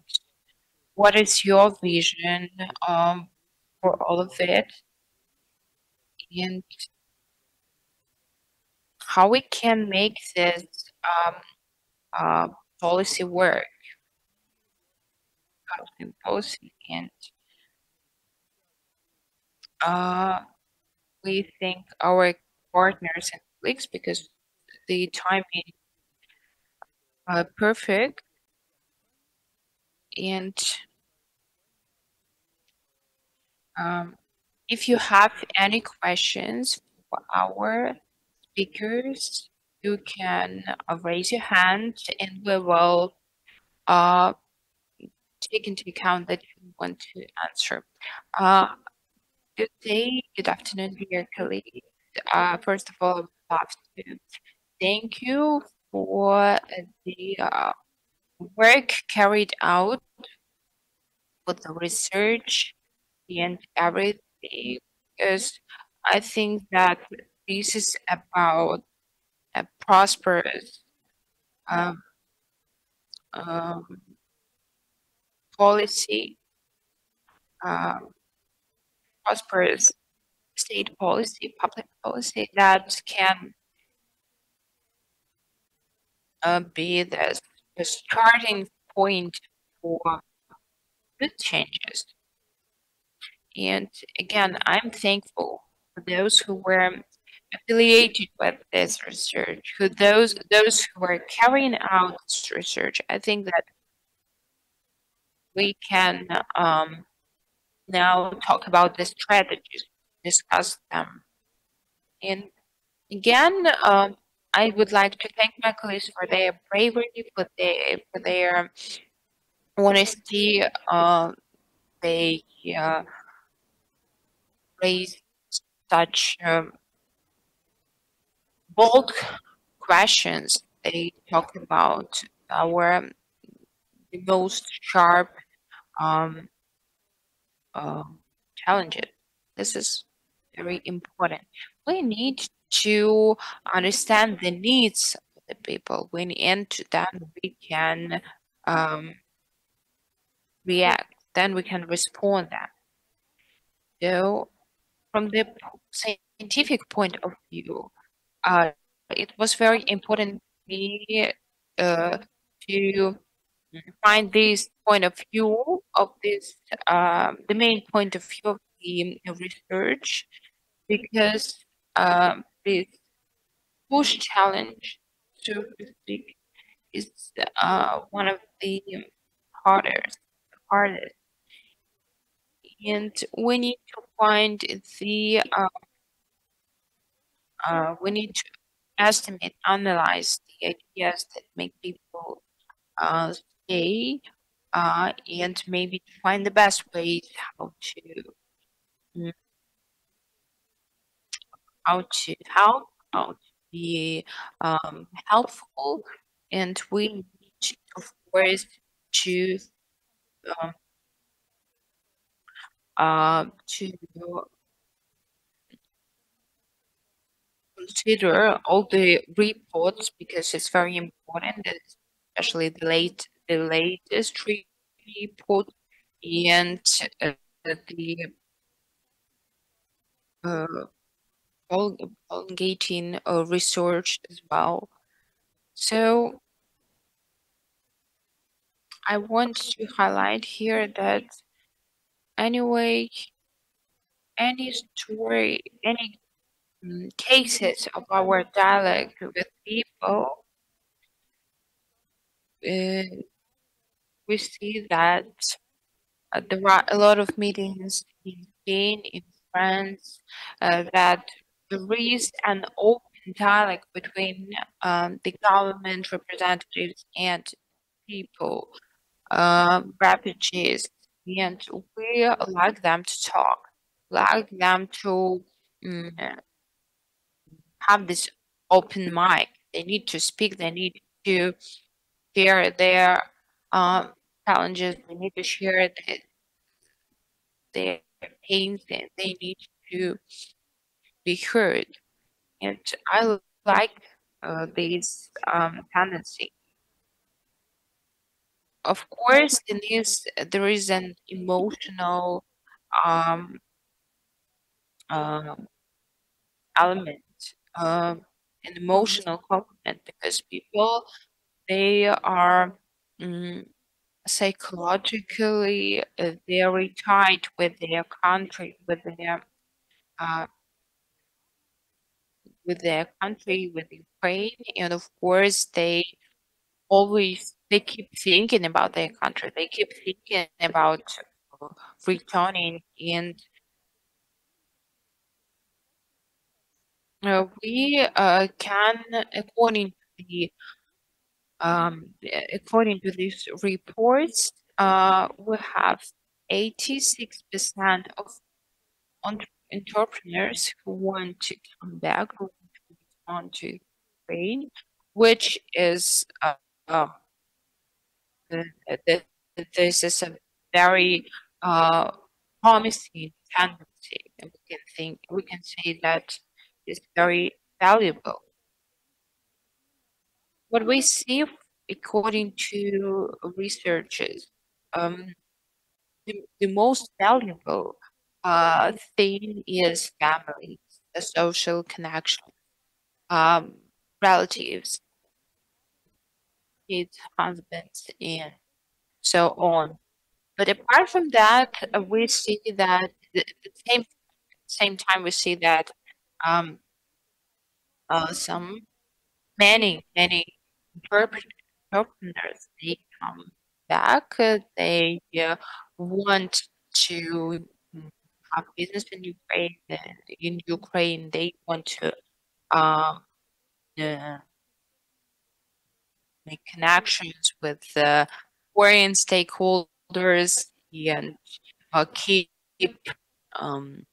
what is your vision for all of it, and how we can make this um, policy work, housing policy, and we thank our partners and colleagues because the timing perfect. And if you have any questions for our speakers, you can raise your hand and we will take into account that you want to answer. Good day, good afternoon, dear colleagues. First of all, I would love to thank you for the work carried out with the research and everything, because I think that this is about a prosperous um, um, policy, prosperous state policy, public policy that can be the starting point for good changes. And again, I'm thankful for those who were affiliated with this research, those who were carrying out this research. I think that we can now talk about the strategies, discuss them. And again, I would like to thank my colleagues for their bravery, for their honesty. They raised such bold questions. They talk about our the most sharp challenges. This is very important. We need to understand the needs of the people. And then we can react. Then we can respond that. So, from the scientific point of view, it was very important to me to find this point of view of this, the main point of view of the research, because this push challenge, so to speak, is one of the hardest. And we need to find the, we need to estimate, analyze the ideas that make people stay, and maybe find the best way how to help, how to be helpful, and we need, of course, to consider all the reports because it's very important, especially the latest report and the prolongating research as well. So I want to highlight here that anyway, any story, any cases of our dialogue with people, we see that there are a lot of meetings in Spain, in France, that there is an open dialogue between the government representatives and people, refugees, and we like them to talk, like them to have this open mic. They need to speak. They need to share their challenges. They need to share their pains. And they need to be heard. And I like this tendency. Of course, there is an emotional um, uh, element, an emotional component, because people, they are psychologically very tied with their country, uh, with Ukraine, and of course they keep thinking about their country. They keep thinking about returning, and we can, according to according to these reports, we have 86% of entrepreneurs who want to come back, who want to return to Ukraine, which is uh, th- this is a very uh, promising tendency, and we can say that is very valuable. What we see, according to researchers, the most valuable thing is families, the social connection, um, relatives, kids, husbands, and so on. But apart from that, we see that the same time we see that um, some many entrepreneurs, they come back. They want to have business in Ukraine. And in Ukraine, they want to um, uh, make connections with foreign stakeholders and keep um,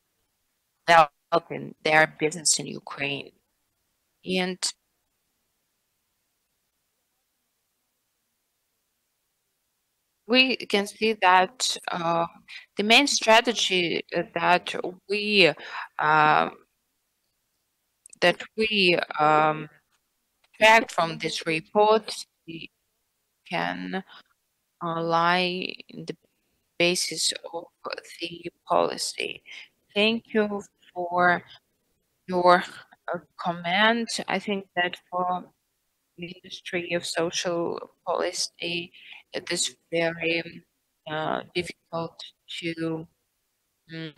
developing their business in Ukraine. And we can see that the main strategy that um, we track from this report can lie in the basis of the policy. Thank you for your comment. I think that for Ministry of Social Policy, it is very difficult to mm,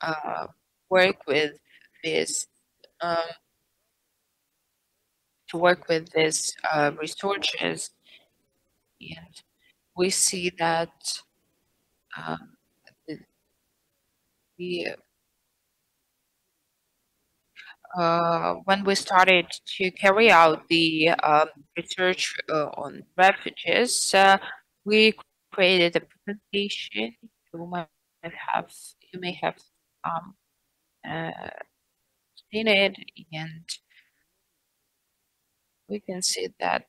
uh, work with this um, researchers, and we see that um, the, when we started to carry out the research on refugees, we created a presentation. You might have you may have um, uh, seen it, and we can see that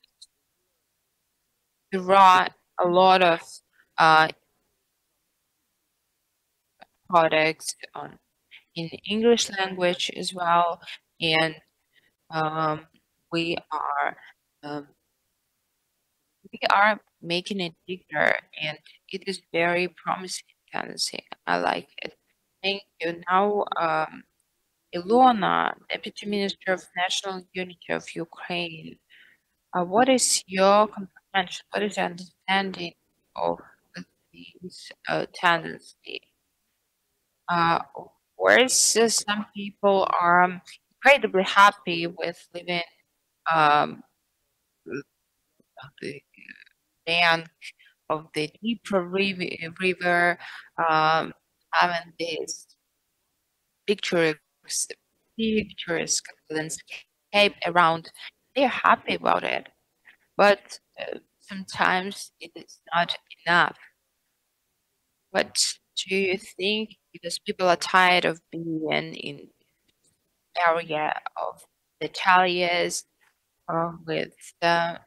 there are a lot of uh, products in English language as well, and um, we are um, we are making it bigger, and it is very promising tendency. I like it. Thank you. Now, Ilona, Deputy Minister of National Unity of Ukraine, what is your comprehension? What is your understanding of this tendency? Of course, some people are incredibly happy with living um, the bank of the Dnieper river, having this picturesque, picturesque landscape around. They're happy about it, but sometimes it is not enough. What do you think? Because people are tired of being in area of the challenges with the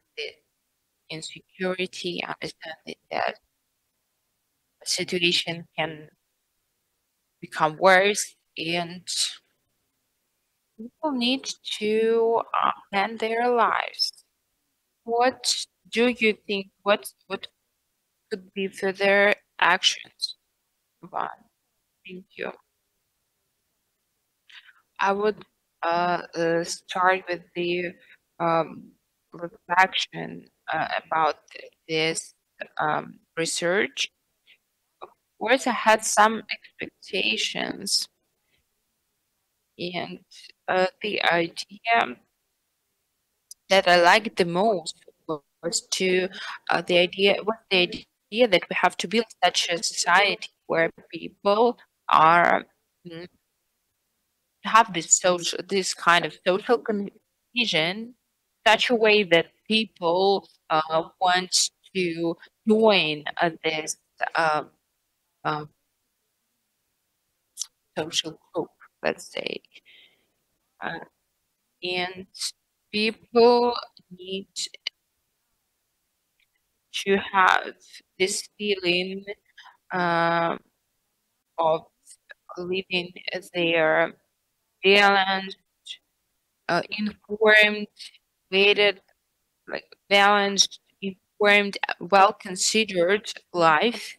insecurity, understanding that the situation can become worse and people need to plan their lives. What do you think? What could be further actions? One, thank you. I would start with the um, reflection about this research. Of course, I had some expectations, and the idea that I liked the most was the idea that we have to build such a society where people are have this kind of social cohesion, such a way that people want to join this uh, uh, social group, let's say, uh, and people need to have this feeling uh, of living their balanced, informed, weighted, like balanced, informed, well considered life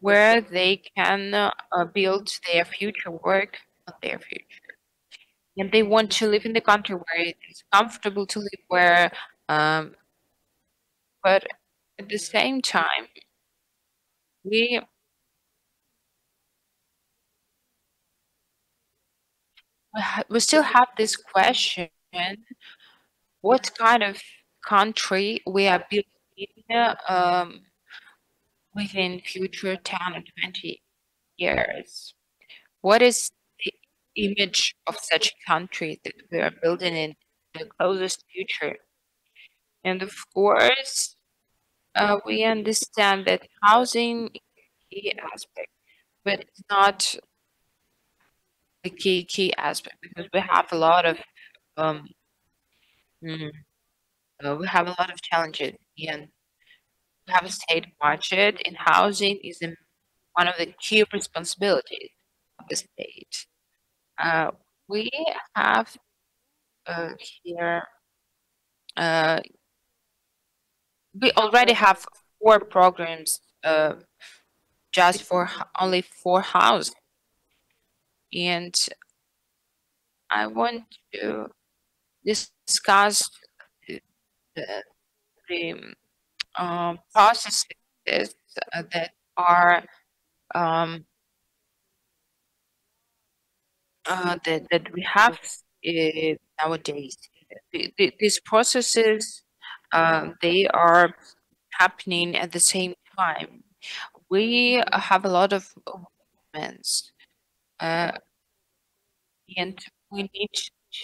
where they can build their future, work on their future. And they want to live in the country where it is comfortable to live, where, but at the same time, we we still have this question: what kind of country we are building within future 10 or 20 years? What is the image of such a country that we are building in the closest future? And of course, we understand that housing is a key aspect, but it's not the key aspect because we have a lot of um, mm, we have a lot of challenges, and we have a state budget, and housing is one of the key responsibilities of the state. Uh, we have here uh, we already have 4 programs just for only 4 houses, and I want to discuss the, the processes that are um, that we have nowadays. These processes they are happening at the same time. We have a lot of movements, uh, and we need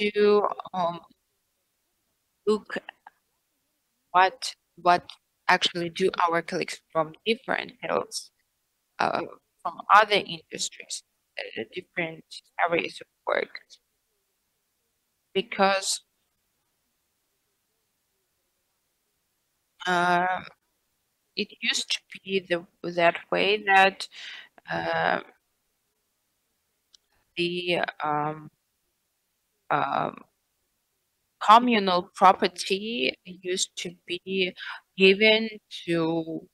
to look what actually do our colleagues from different fields, uh, from other industries, different areas of work, because uh, it used to be that way that uh, the um, communal property used to be given to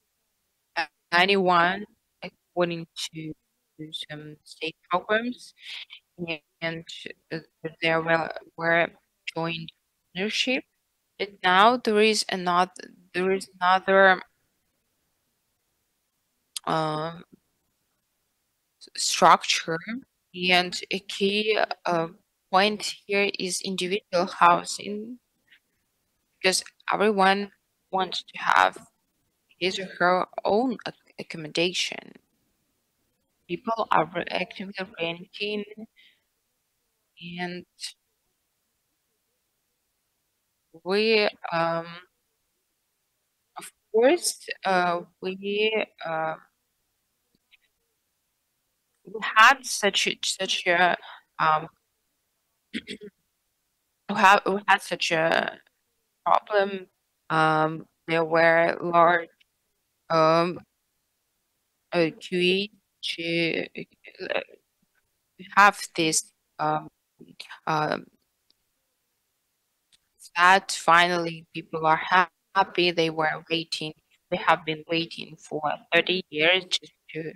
anyone according to some state programs, and uh, there were joint ownership. But now there is another um, structure, and a key point here is individual housing, because everyone wants to have his or her own accommodation. People are actively renting, and we, of course, we we had we had such a problem. There were large QE to have this um, that finally people are happy. They were waiting. They have been waiting for 30 years just to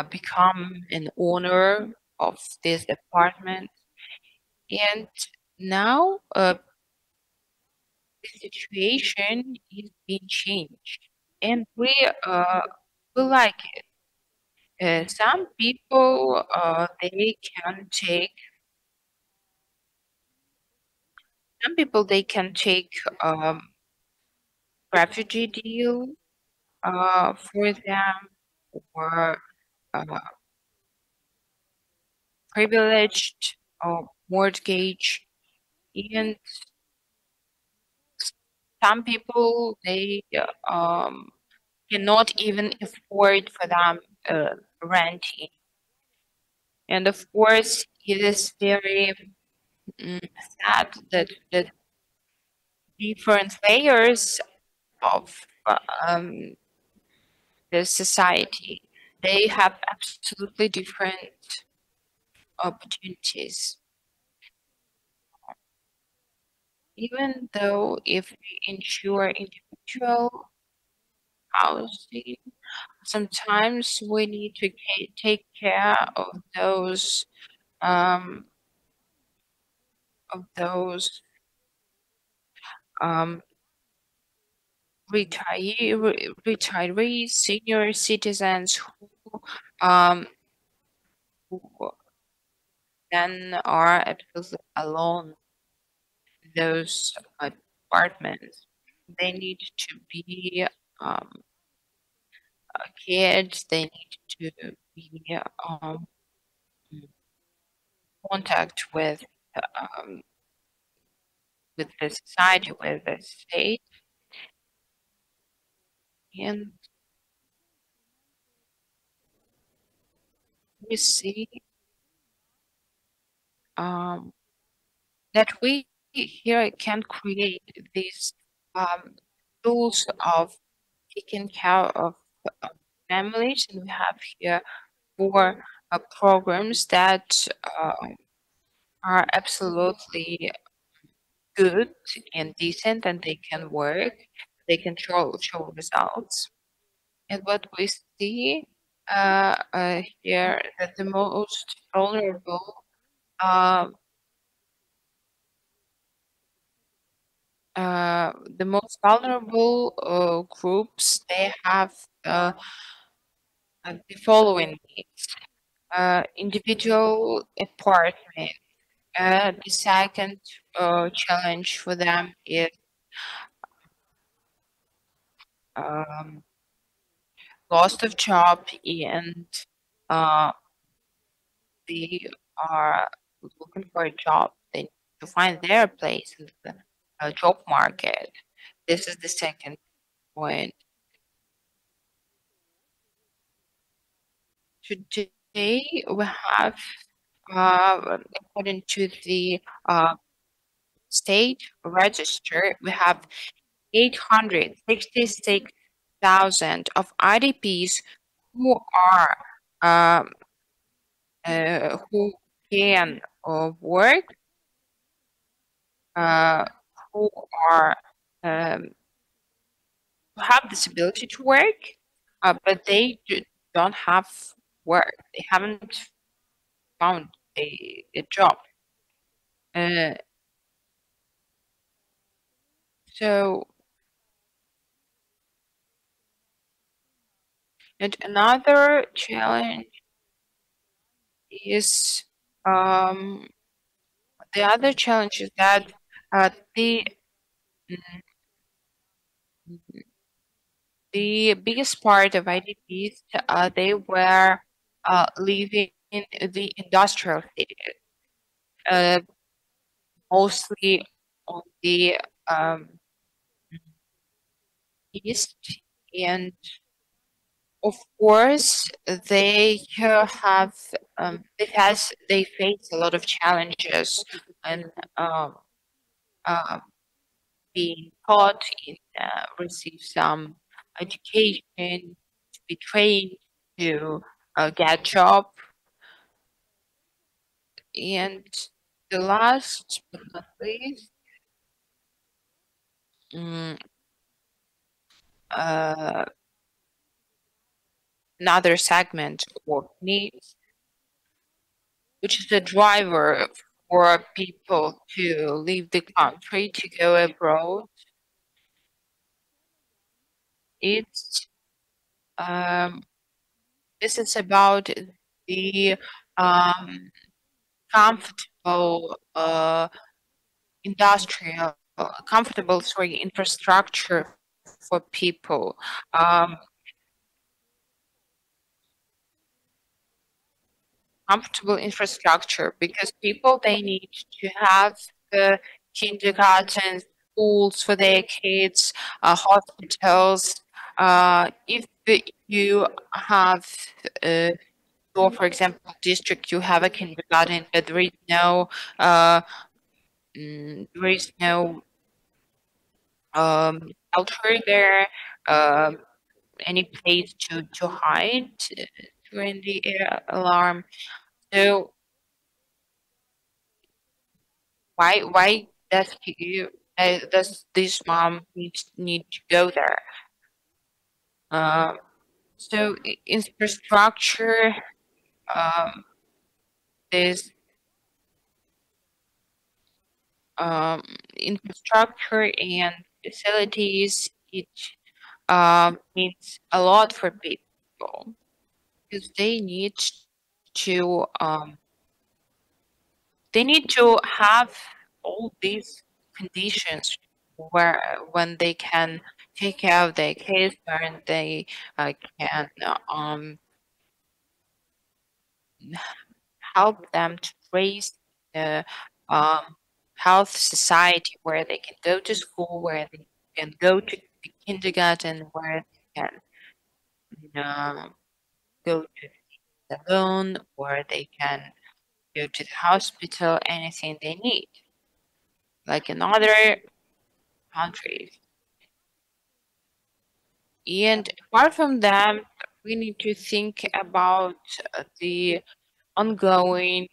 become an owner of this apartment. And now the situation is being changed, and we like it. Some people they can take refugee deal for them, or privileged mortgage, and some people they cannot even afford for them renting. And of course, it is very sad that the different layers of um, the society, they have absolutely different opportunities. Even though if we ensure individual housing, sometimes we need to take care of those um, um, retirees, senior citizens um, who then are absolutely alone in those apartments. They need to be kids. They need to be in contact with the society, with the state, and we see that we here can create these tools of taking care of families, and we have here 4 programs that are absolutely good and decent, and they can work, they can show results. And what we see here, that the most vulnerable groups, they have the following needs: individual apartment. The second challenge for them is loss of job, and they are looking for a job. They need to find their place in the job market. This is the second point. Today we have, according to the state register, we have 866,000 of IDPs who are who can work, who are who have this ability to work, but they don't have work. They haven't found a job. So, and another challenge is the other challenge is that the biggest part of IDPs, they were living in the industrial cities, mostly on the east, and Of course, they they face a lot of challenges and uh, being taught in receive some education, to be trained to get job, and the last but not least, mm, uh, another segment of needs, which is a driver for people to leave the country to go abroad. It's this is about the um, comfortable industrial, comfortable infrastructure for people. Um, Comfortable infrastructure because people they need to have the kindergarten, schools for their kids, hospitals. If you have your, for example, district, you have a kindergarten, but uh, there is no shelter there, any place to hide during the alarm. So why does this mom need to go there? So infrastructure, um, this um, infrastructure and facilities, it means a lot for people because to they need to have all these conditions where when they can take care of their kids, when they can help them to raise the um, health society where they can go to school, where they can go to the kindergarten, where they can go to the salon, where they can go to the hospital, anything they need, like in other countries. And apart from that, we need to think about the ongoing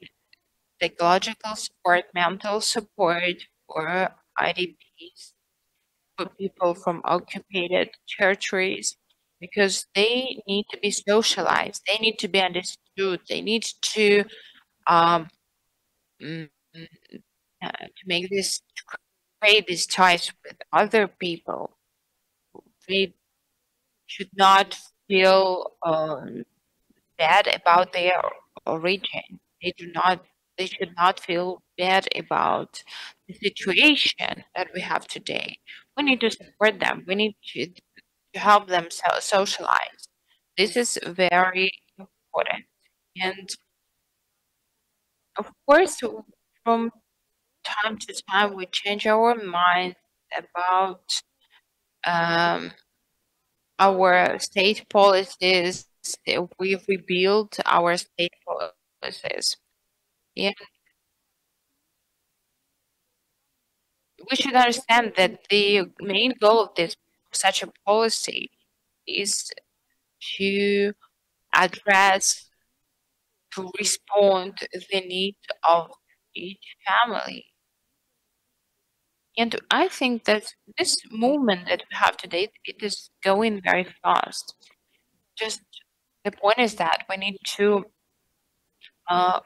psychological support, mental support for IDPs, for people from occupied territories, because they need to be socialized, they need to be understood, they need to um, mm, to make this to create these ties with other people. They should not feel bad about their origin. They should not feel bad about the situation that we have today. We need to support them. We need to help them socialize. This is very important. And of course, from time to time, we change our minds about um, our state policies. We rebuild our state policies. And we should understand that the main goal of this such a policy is to address, to respond the needs of each family. And I think that this movement that we have today, it is going very fast. Just the point is that we need to uh,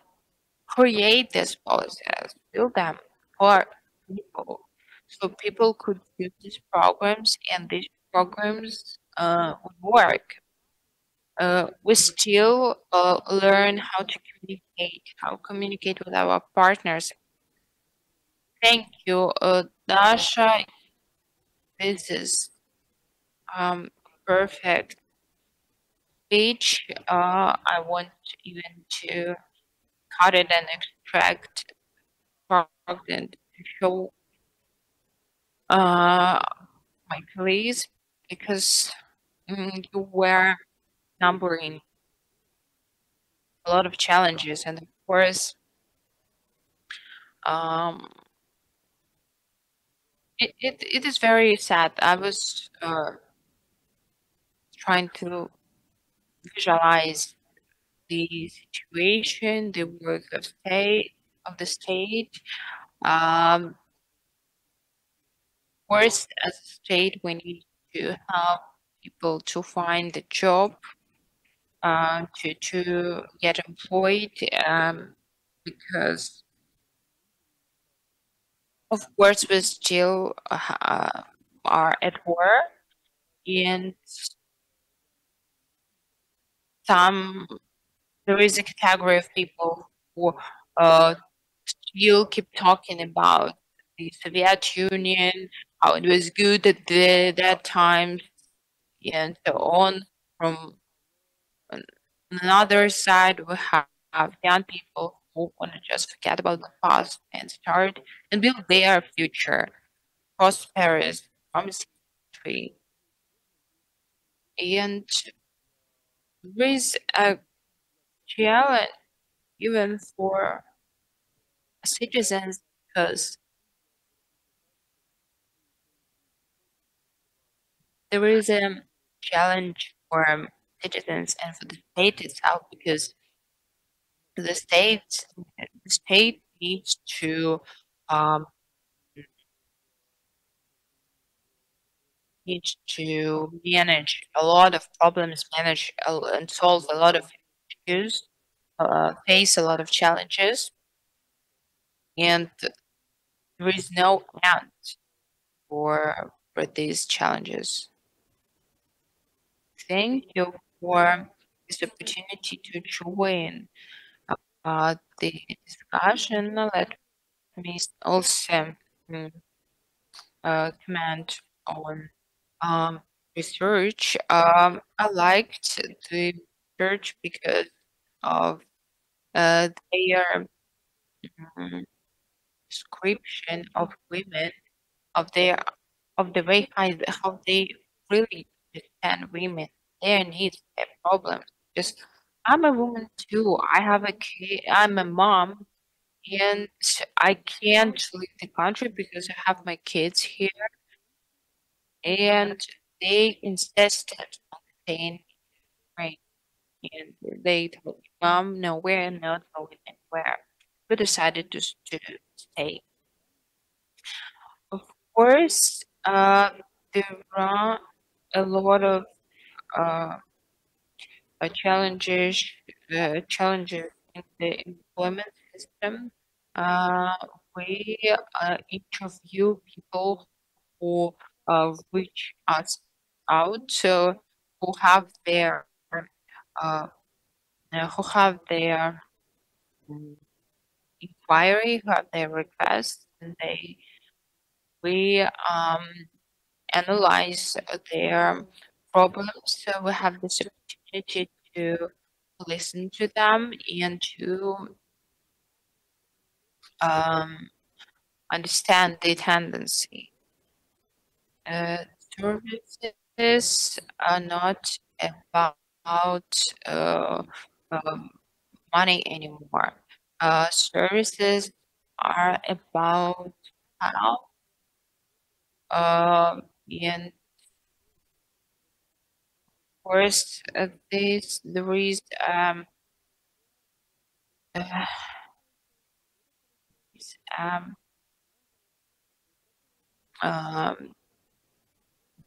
create these policies, build them for people, so people could use these programs and these programs would work. We still learn how to communicate with our partners. Thank you, Dasha. This is perfect speech. I want even to cut it and extract fragment to show my colleagues because you were numbering a lot of challenges, and of course, it is very sad. I was trying to visualize the situation, the work of the state. Course, as a state, we need to help people to find a job, to get employed, because of course we still are at war, and there is a category of people who still keep talking about the Soviet Union, how it was good at that time, and so on. From another side, we have young people who want to just forget about the past and start and build their future, prosperous, promising country. And there is a challenge even for citizens, because there is a challenge for citizens and for the state itself, because the state needs to manage a lot of problems, and solve a lot of issues, face a lot of challenges, and there is no end for these challenges. Thank you for this opportunity to join the discussion. Let me also comment on research. I liked the research because of their description of women, of the way how they really understand women, their needs, their problems. Just I'm a woman too. I have a kid. I'm a mom, and I can't leave the country because I have my kids here, and they insisted on staying right. And they told me, Mom, no, we're not going anywhere. We decided to stay. Of course, there are a lot of challenges in the employment system. We interview people who reach us out, so who have their inquiry, who have their request, and we analyze their problems. So we have this opportunity to listen to them and to understand the tendency. Services are not about money anymore. Services are about how, and of course, there is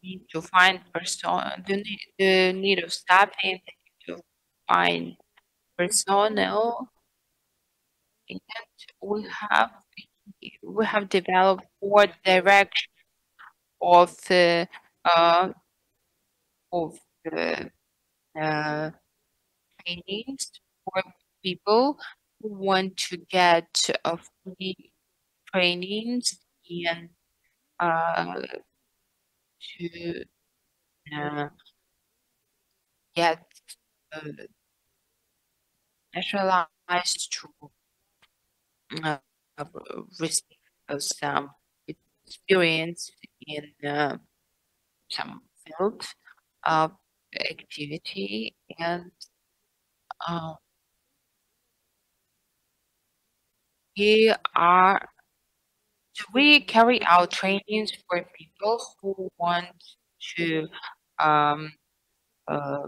need to find the need of staffing, to find personnel, and we have developed 4 directions of the trainings for people who want to get free trainings and to get naturalized to receive some experience in some field. activity, and we carry out trainings for people who want to um, uh,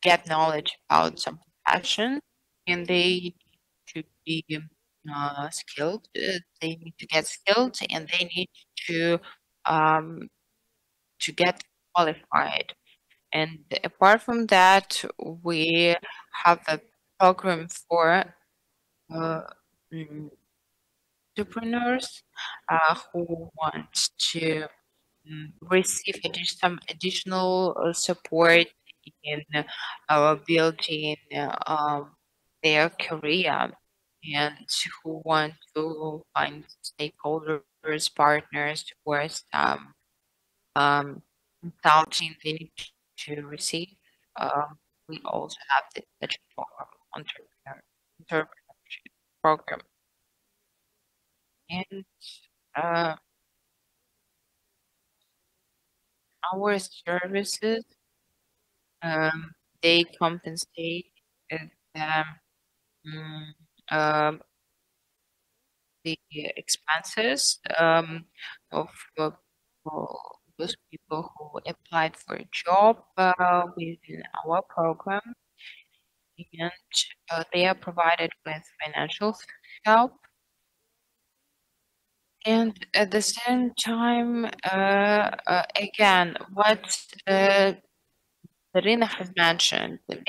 get knowledge about some profession, and they need to be skilled. They need to get skilled, and they need um, to get qualified. And apart from that, we have a program for uh, mm, entrepreneurs who want to receive some additional support in building their career, and who want to find stakeholders, partners, or some consulting they need to receive. We also have the digital entrepreneurship program, and our services they compensate them mm, um, the expenses of for those people who applied for a job within our program, and they are provided with financial help. And at the same time, again, what Irina has mentioned, the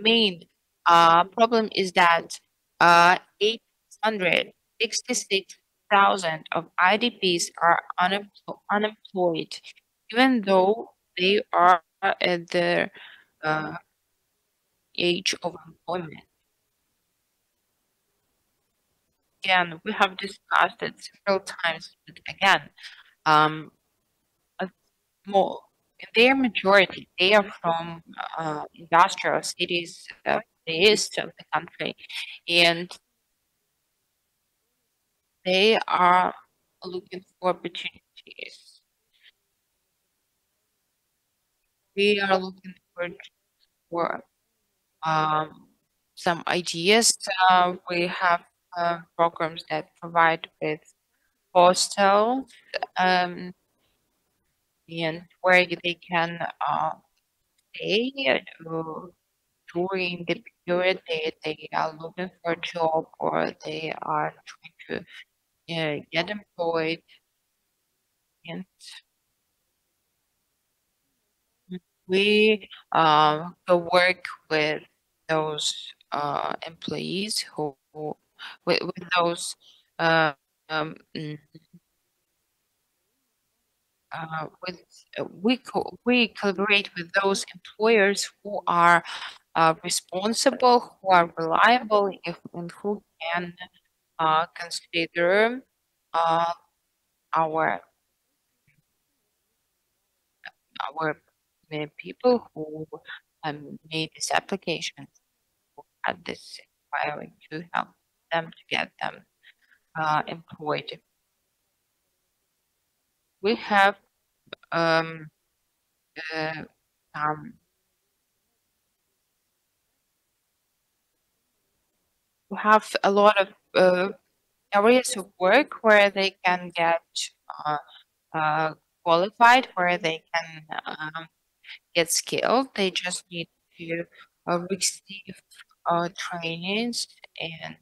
main problem is that 866,000 of IDPs are unemployed, even though they are at the age of employment. Again, we have discussed it several times, but again, um, more in their majority, they are from industrial cities of the east of the country, and they are looking for opportunities. We are looking for some ideas. We have programs that provide with hostels and where they can stay during the period they are looking for a job or they are trying to get employed. And we go work with those employees with those uh, um, mm, with we collaborate with those employers who are responsible, who are reliable, and who can consider uh, our people who made this application, who had this inquiry, to help them to get them employed. We have um, um, we have a lot of areas of work where they can get qualified, where they can get skilled. They just need to receive trainings and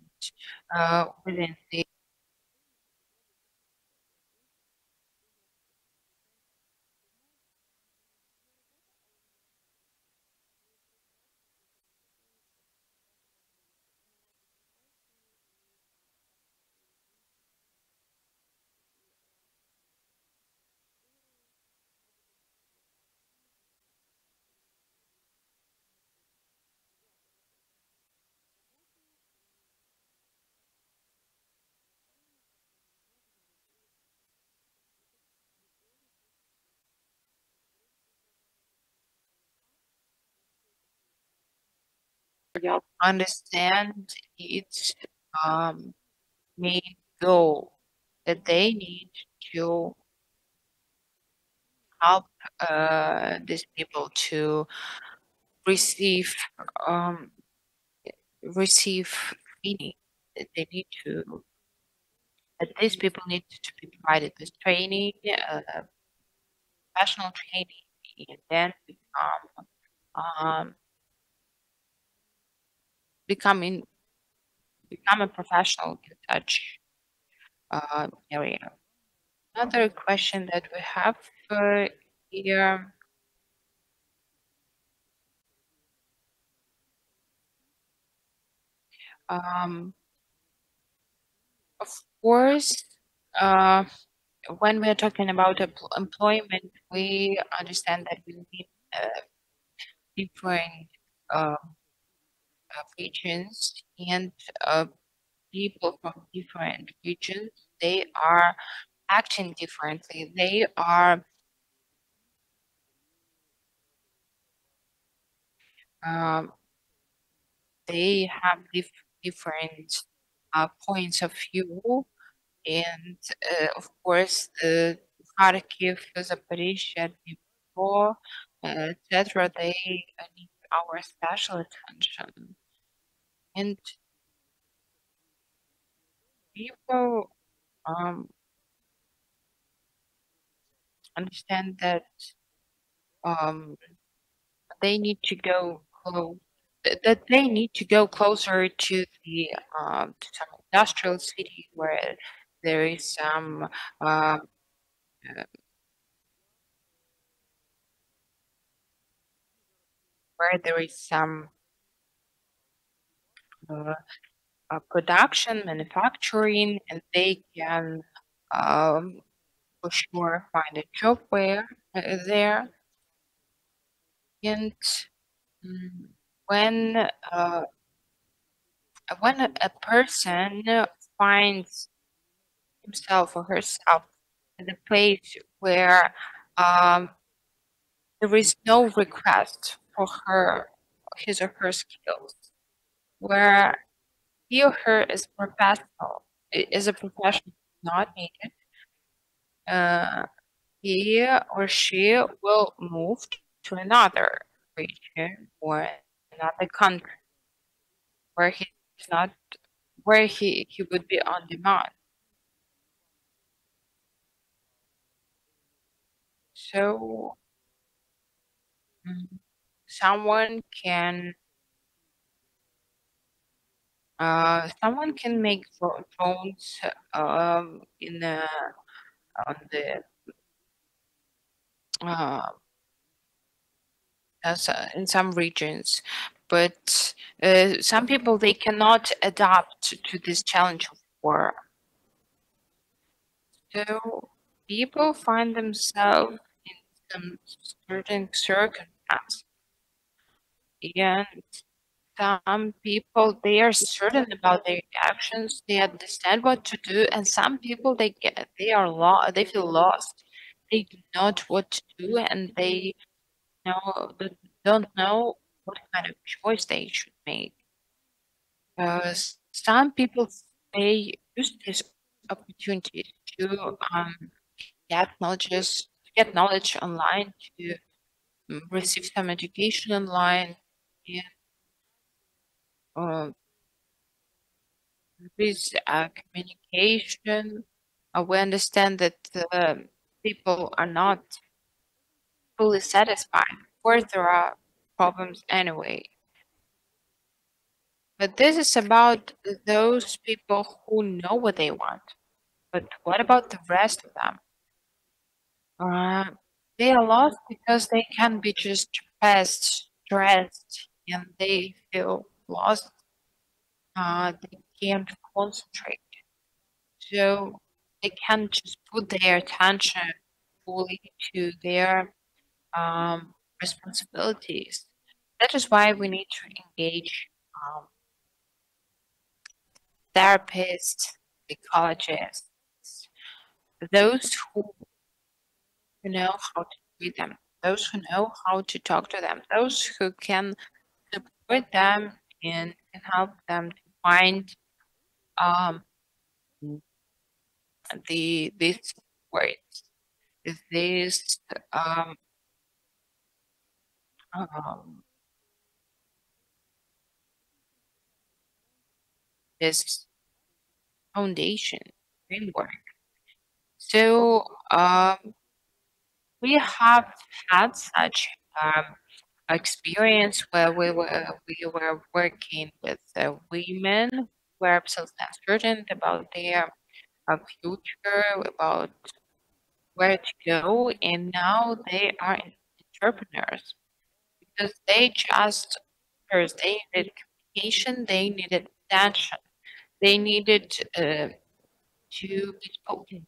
within the understand its main goal, that they need to help these people to receive training. They need to, these people need to be provided with training, professional training, and then become a professional in such area. Another question that we have here. Of course, when we're talking about employment, we understand that we need different regions, and people from different regions, they are acting differently. They have different points of view, and of course, Kharkiv, Zaporizhzhia, Dnipro, etc. They need our special attention, and people understand that they need to go that they need to go closer to the to some industrial city where there is some where there is some production, manufacturing, and they can for sure find a job where there. And when a person finds himself or herself in a place where there is no request for his or her skills, where he or her is a professional not needed, he or she will move to another region or another country where he would be on demand. So someone can make drones in on the in some regions, but some people, they cannot adapt to this challenge of war. So people find themselves in some certain circumstances, and some people, they are certain about their actions, they understand what to do, and some people, they feel lost. They do not what to do, and they don't know what kind of choice they should make. Some people, they use this opportunity to get knowledge online, to receive some education online, and with communication. We understand that people are not fully satisfied. Of course, there are problems anyway. But this is about those people who know what they want. But what about the rest of them? They are lost because they can be just stressed, and they feel lost. They can't concentrate. So they can't just put their attention fully to their responsibilities. That is why we need to engage therapists, psychologists, those who know how to treat them, those who know how to talk to them, those who can support them and can help them to find these words. this um, this foundation framework. So we have had such experience where we were working with women who were absolutely uncertain about their future, about where to go, and now they are entrepreneurs because they just first they needed communication, they needed attention, they needed to be spoken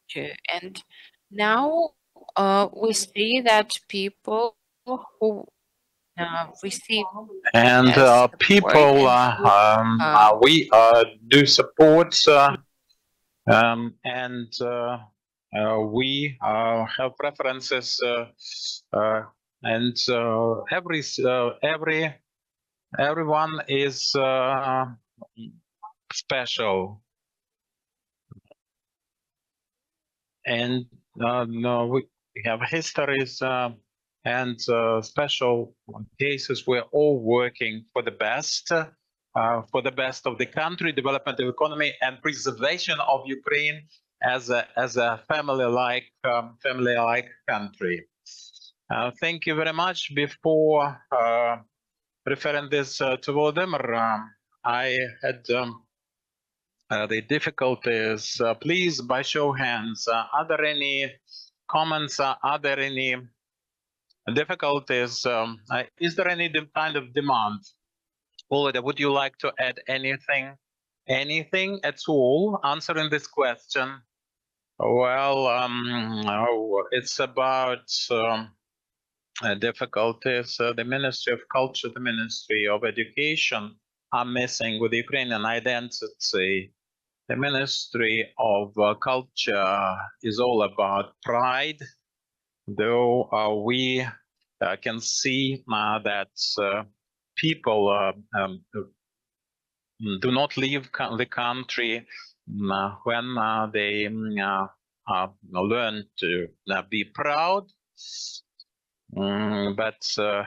to, and now we see that people who receive And this support people, and who, we do support, and we have preferences, and everyone is special, and no, we have histories and special cases. We're all working for the best of the country, development of the economy, and preservation of Ukraine as a family-like country. Thank you very much. Before referring this to Volodymyr, I had the difficulties. Please, by show of hands, are there any comments? Are there any difficulties? Is there any kind of demand? Volodymyr, would you like to add anything? Anything at all answering this question? Well, it's about difficulties. The Ministry of Culture, the Ministry of Education are missing with Ukrainian identity. The Ministry of Culture is all about pride, though we can see that people do not leave the country when they learn to be proud, but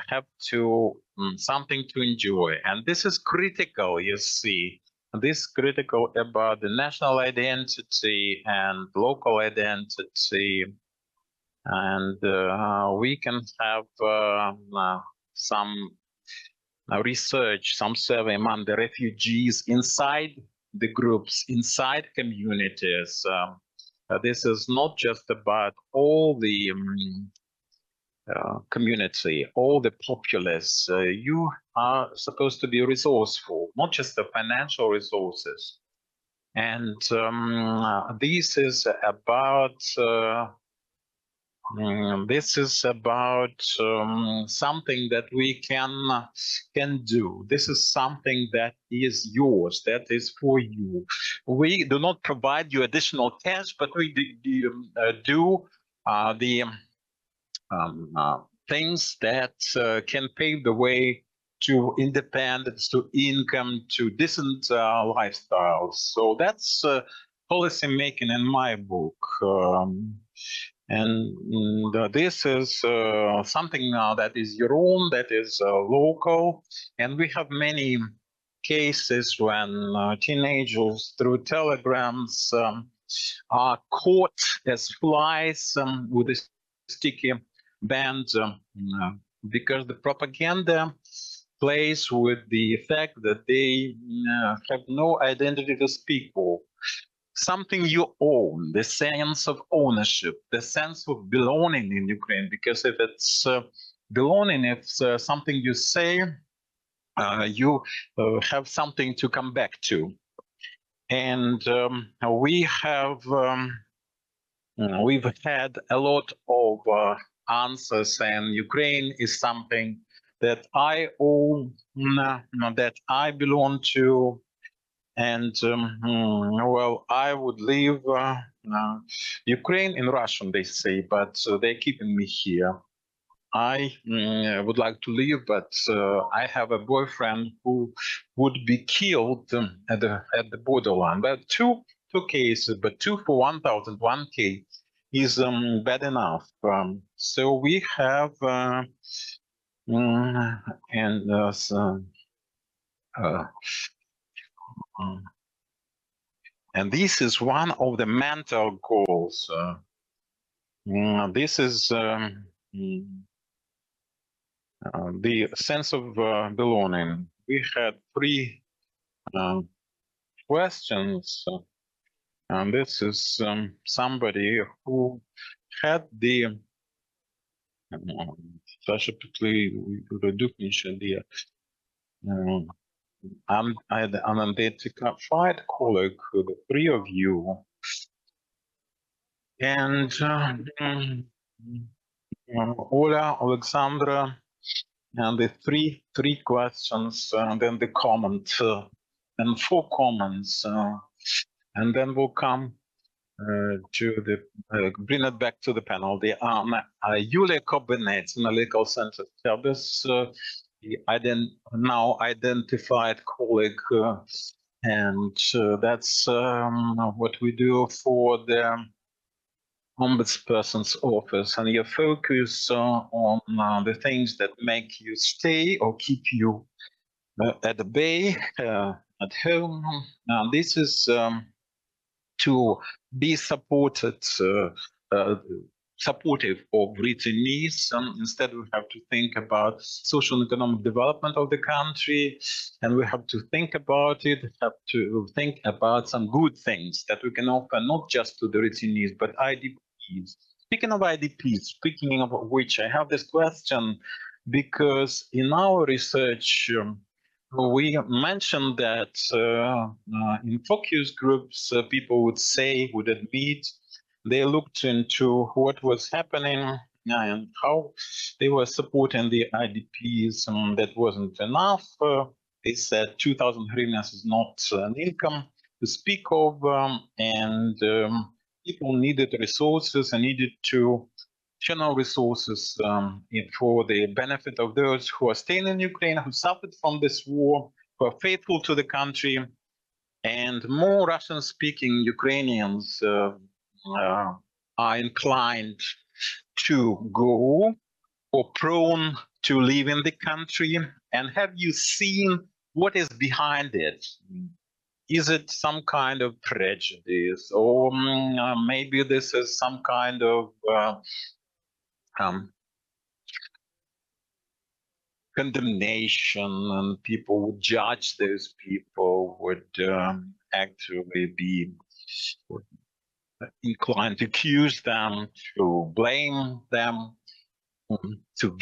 have to something to enjoy. And this is critical, you see. This is critical about the national identity and local identity. And we can have some research, some survey among the refugees inside the groups, inside communities. This is not just about all the community, all the populace. You are supposed to be resourceful, not just the financial resources. And this is about something that we can do. This is something that is yours, that is for you. We do not provide you additional cash, but we do the things that can pave the way to independence, to income, to decent lifestyles. So that's policy making in my book. And this is something that is your own, that is local. And we have many cases when teenagers through telegrams are caught as flies with a sticky band because the propaganda plays with the fact that they have no identity as people. Something you own, the sense of ownership, the sense of belonging in Ukraine, because if it's belonging, it's something you say, you have something to come back to. And we've had a lot of answers, and Ukraine is something that I own, that I belong to. And well, I would leave Ukraine in Russian, they say, but they're keeping me here. I would like to leave, but I have a boyfriend who would be killed at the borderline. But two cases, but 2 for 1,000, 1K. is bad enough. So we have and this is one of the mental goals. This is the sense of belonging. We had 3 questions, and this is somebody who had the unidentified colleague, the 3 of you, and Ola, Alexandra, and the three questions, and then the comment, and 4 comments, and then we'll come to the bring it back to the panel. The Yulia Kobinets, Analytical Center Service, the now identified colleague, and that's what we do for the Ombudsperson's office, and you focus on the things that make you stay or keep you at the bay, at home. This is to be supportive of returnees. Instead, we have to think about social and economic development of the country, and we have to think about some good things that we can offer, not just to the returnees, but IDPs. Speaking of IDPs, speaking of which, I have this question because in our research, we mentioned that in focus groups, people would admit they looked into what was happening and how they were supporting the IDPs. That wasn't enough. They said 2,000 hryvnias is not an income to speak of, and people needed resources and needed to channel resources for the benefit of those who are staying in Ukraine, who suffered from this war, who are faithful to the country, and more Russian-speaking Ukrainians are inclined to go or prone to live in the country. And have you seen what is behind it? Is it some kind of prejudice, or maybe this is some kind of condemnation, and people would judge those people, would actually be inclined to accuse them, to blame them, to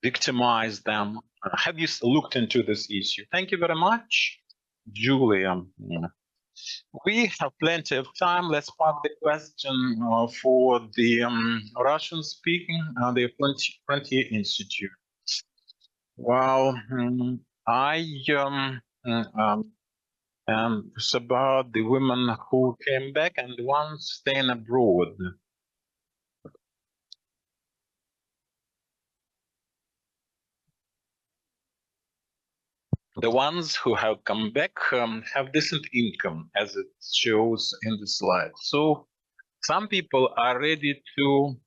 victimize them? Have you looked into this issue? Thank you very much, Julia. We have plenty of time. Let's park the question for the Russian-speaking, the Frontier Institute. Well, it's about the women who came back and the ones staying abroad. The ones who have come back have decent income, as it shows in the slide. So some people are ready to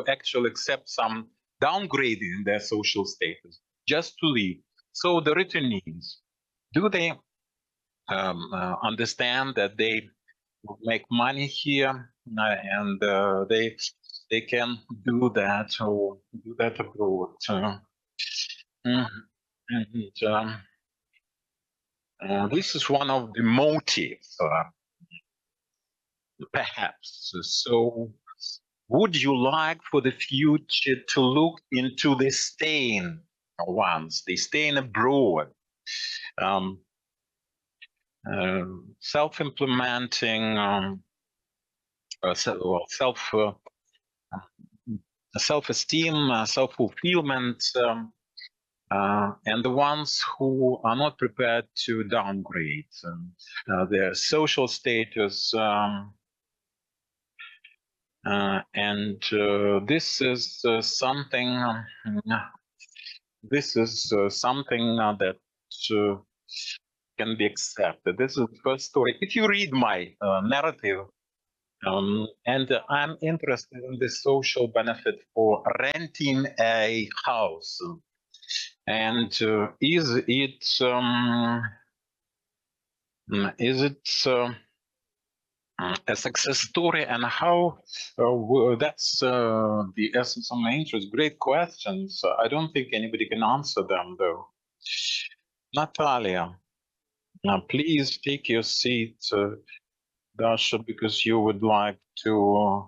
actually accept some downgrading in their social status just to leave. So the returnees, do they understand that they make money here and they can do that or do that abroad? This is one of the motives, perhaps. So would you like for the future to look into the staying ones, the staying abroad, self-implementing, self-esteem, self-fulfillment, and the ones who are not prepared to downgrade their social status, and this is something. This is something that can be accepted. This is the first story. If you read my narrative, And I'm interested in the social benefit for renting a house. And is it a success story, and how that's the essence of my interest? Great questions. I don't think anybody can answer them though. Natalia, please take your seat, Dasha, because you would like to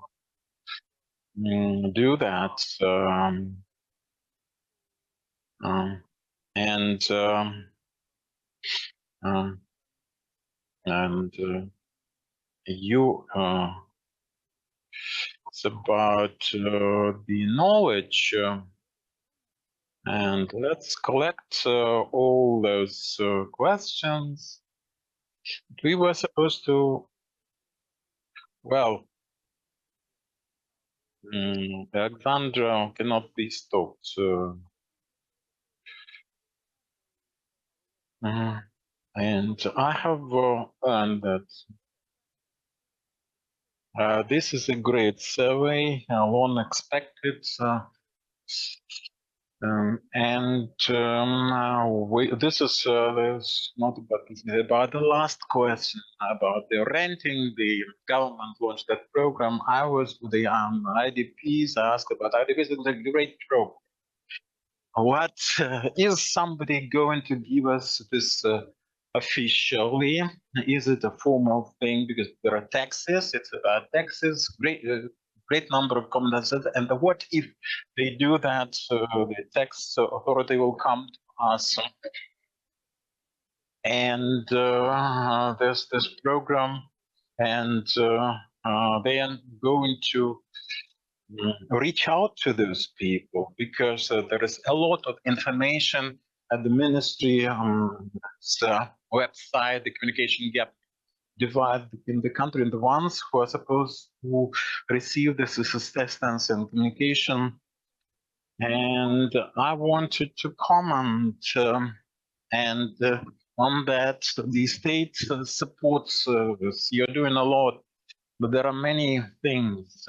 do that. And you it's about the knowledge, and let's collect all those questions. We were supposed to, well, Alexandra cannot be stopped. And I have learned that this is a great survey, unexpected, this is there's not about the last question about the renting. The government launched that program. I was with the IDPs. I asked about IDPs. It's a great program. What is somebody going to give us this officially? Is it a formal thing? Because there are taxes. It's about taxes. Great number of comments. And what if they do that? The tax authority will come to us, and there's this program, and they are going to reach out to those people, because there is a lot of information at the ministry website. The communication gap divide in the country, and the ones who are supposed to receive this assistance and communication. And I wanted to comment on that. The state supports this. You're doing a lot, but there are many things.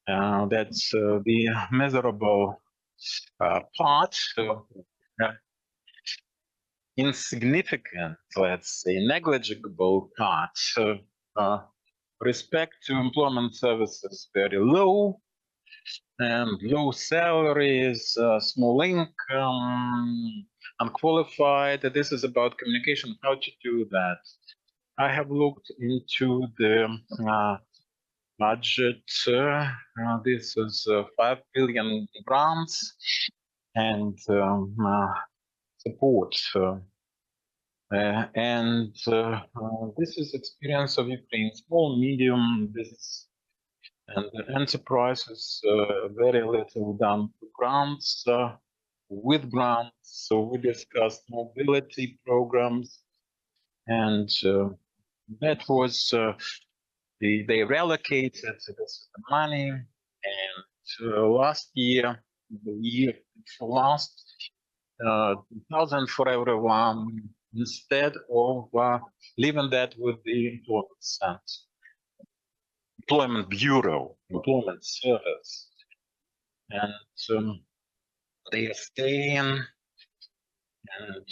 That's the miserable part, insignificant, let's say, negligible part. Respect to employment services very low, and low salaries, small income, unqualified. This is about communication, how to do that. I have looked into the budget. This is 5 billion grants and support. This is experience of Ukraine, small, medium business and enterprises, very little done for grants. With grants, so we discussed mobility programs, and that was they relocated this money, and last year, the year before last, 2,000 for everyone, instead of leaving that with the employment center, employment bureau, employment service, and they are staying, and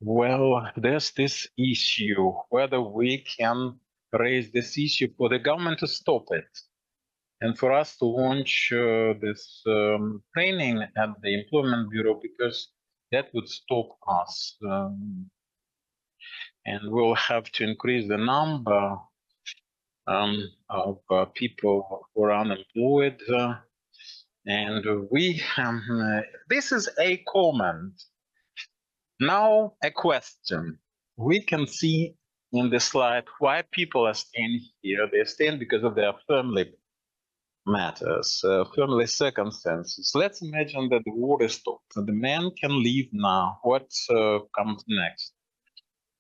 well, there's this issue whether we can raise this issue for the government to stop it, and for us to launch this training at the employment bureau, because that would stop us, and we'll have to increase the number of people who are unemployed. And we, this is a comment. Now a question. We can see in the slide why people are staying here. They're staying because of their family matters, family circumstances. Let's imagine that the war is stopped. The man can leave now. What comes next?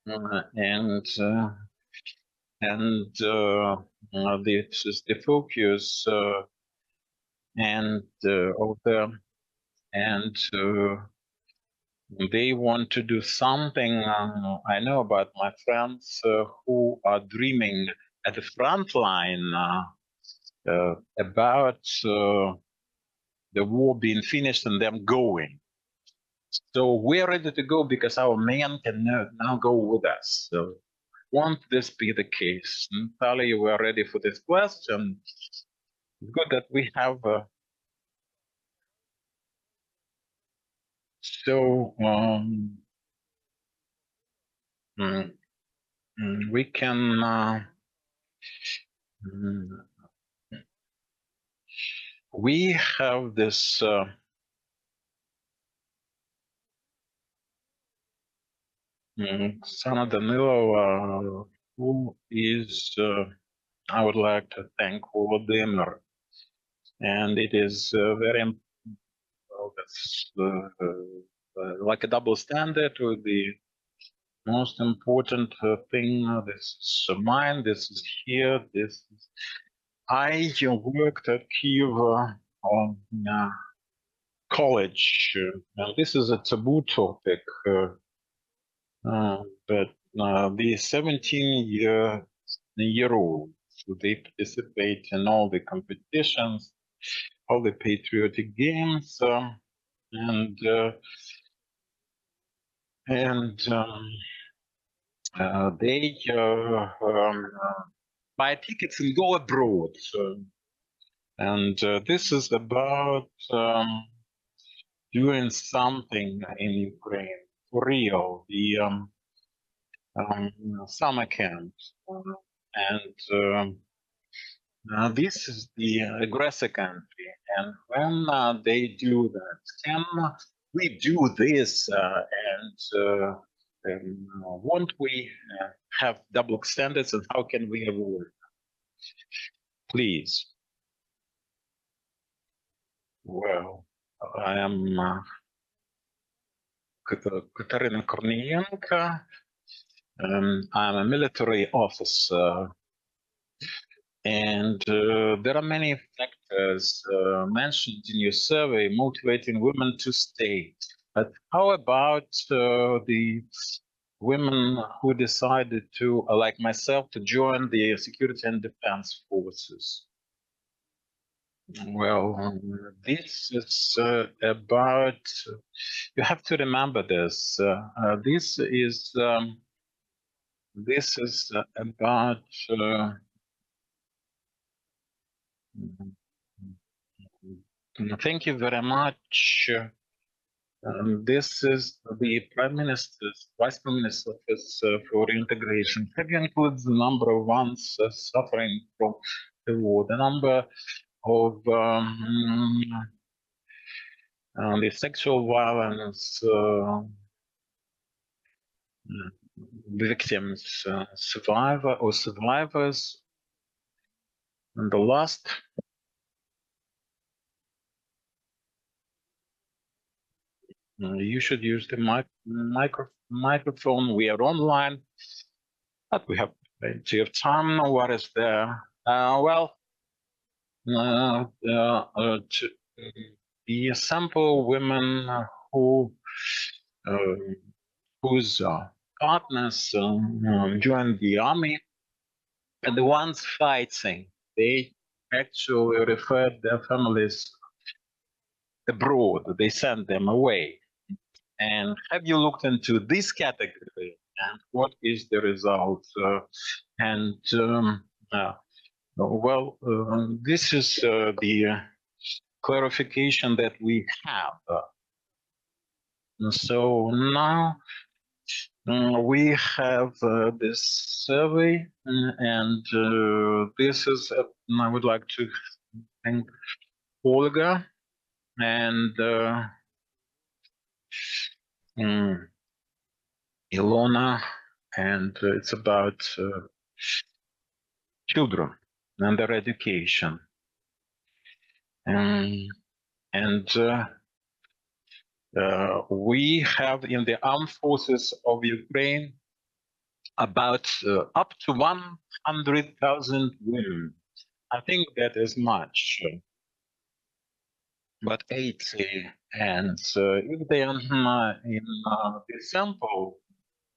This is the focus of the they want to do something. I know about my friends who are dreaming at the front line about the war being finished and them going. So we're ready to go because our men can now go with us. So won't this be the case? Natalia, we are ready for this question. Good that we have we can we have this Sana Danilo, who is I would like to thank Volodymyr, and it is very that's like a double standard with the most important thing. This is mine. This is here. This is I worked at Kyiv on college, and this is a taboo topic. But the 17-year-old, so they participate in all the competitions, all the patriotic games, and they buy tickets and go abroad. And this is about doing something in Ukraine for real. The summer camps, and this is the aggressor country. And when they do that, can we do this? And won't we have double standards? And how can we avoid? Please. Well, I am Katerina Kornienko. I'm a military officer, and there are many factors mentioned in your survey motivating women to stay. But how about the women who decided to, like myself, to join the security and defense forces? Well, this is about, you have to remember this. This is about thank you very much. This is the Prime Minister's, Vice Prime Minister's Office for Integration. Have you included the number of ones suffering from the war, the number of the sexual violence victims, survivors, and the last. You should use the microphone. We are online, but we have plenty of time. What is there? Well, the sample women who whose partners joined the army and the ones fighting, they actually referred their families abroad. They sent them away. And have you looked into this category and what is the result? Well, this is the clarification that we have. So now we have this survey, and this is, I would like to thank Olga and Ilona, and it's about children and their education. And we have in the armed forces of Ukraine about up to 100,000 women. I think that is much. but 80. And if they are in the sample,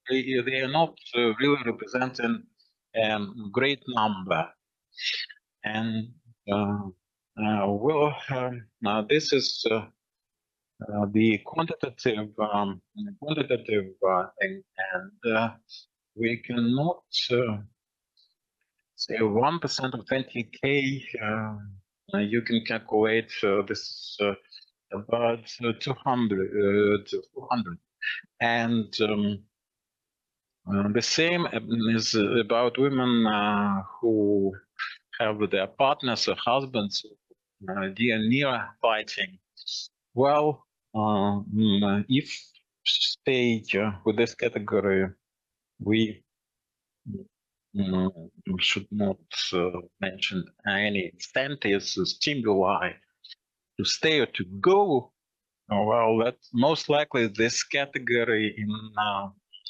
they are not really representing a great number. And well, now this is the quantitative thing, and we cannot say 1% of 20K. You can calculate this about 200 to 400, and the same is about women who have their partners or husbands dear near fighting. Well, if stay with this category, we should not mention any incentives, stimuli to stay or to go. Well, that most likely this category in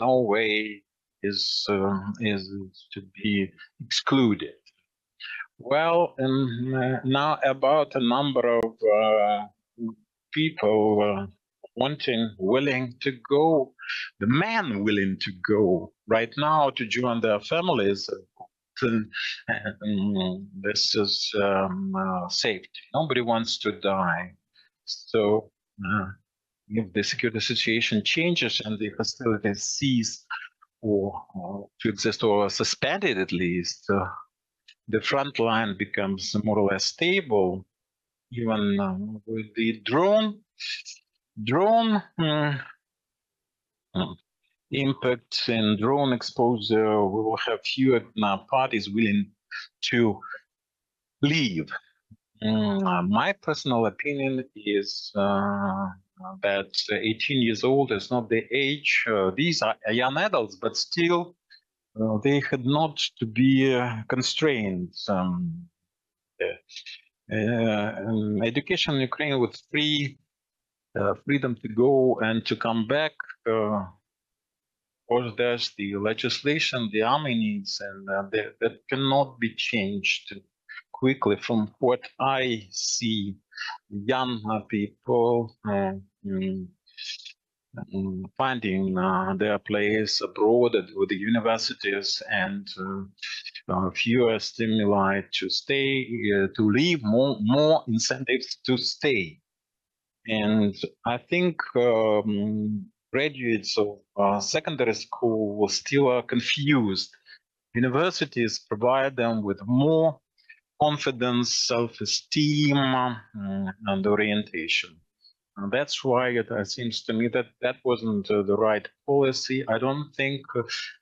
no way is to be excluded. Well, now about a number of people willing to go, the men willing to go right now to join their families. This is safety. Nobody wants to die. So if the security situation changes and the hostilities cease or to exist or suspended at least, the front line becomes more or less stable. Even with the drone impact and drone exposure, we will have fewer parties willing to leave. My personal opinion is that 18 years old is not the age. These are young adults, but still they had not to be constrained. Education in Ukraine with freedom to go and to come back. Of course, there's the legislation the army needs, and that cannot be changed quickly. From what I see, young people finding their place abroad with the universities, and fewer stimuli to stay, to leave, more incentives to stay. And I think graduates of secondary school still are confused. Universities provide them with more confidence, self-esteem, and orientation. And that's why it seems to me that that wasn't the right policy. I don't think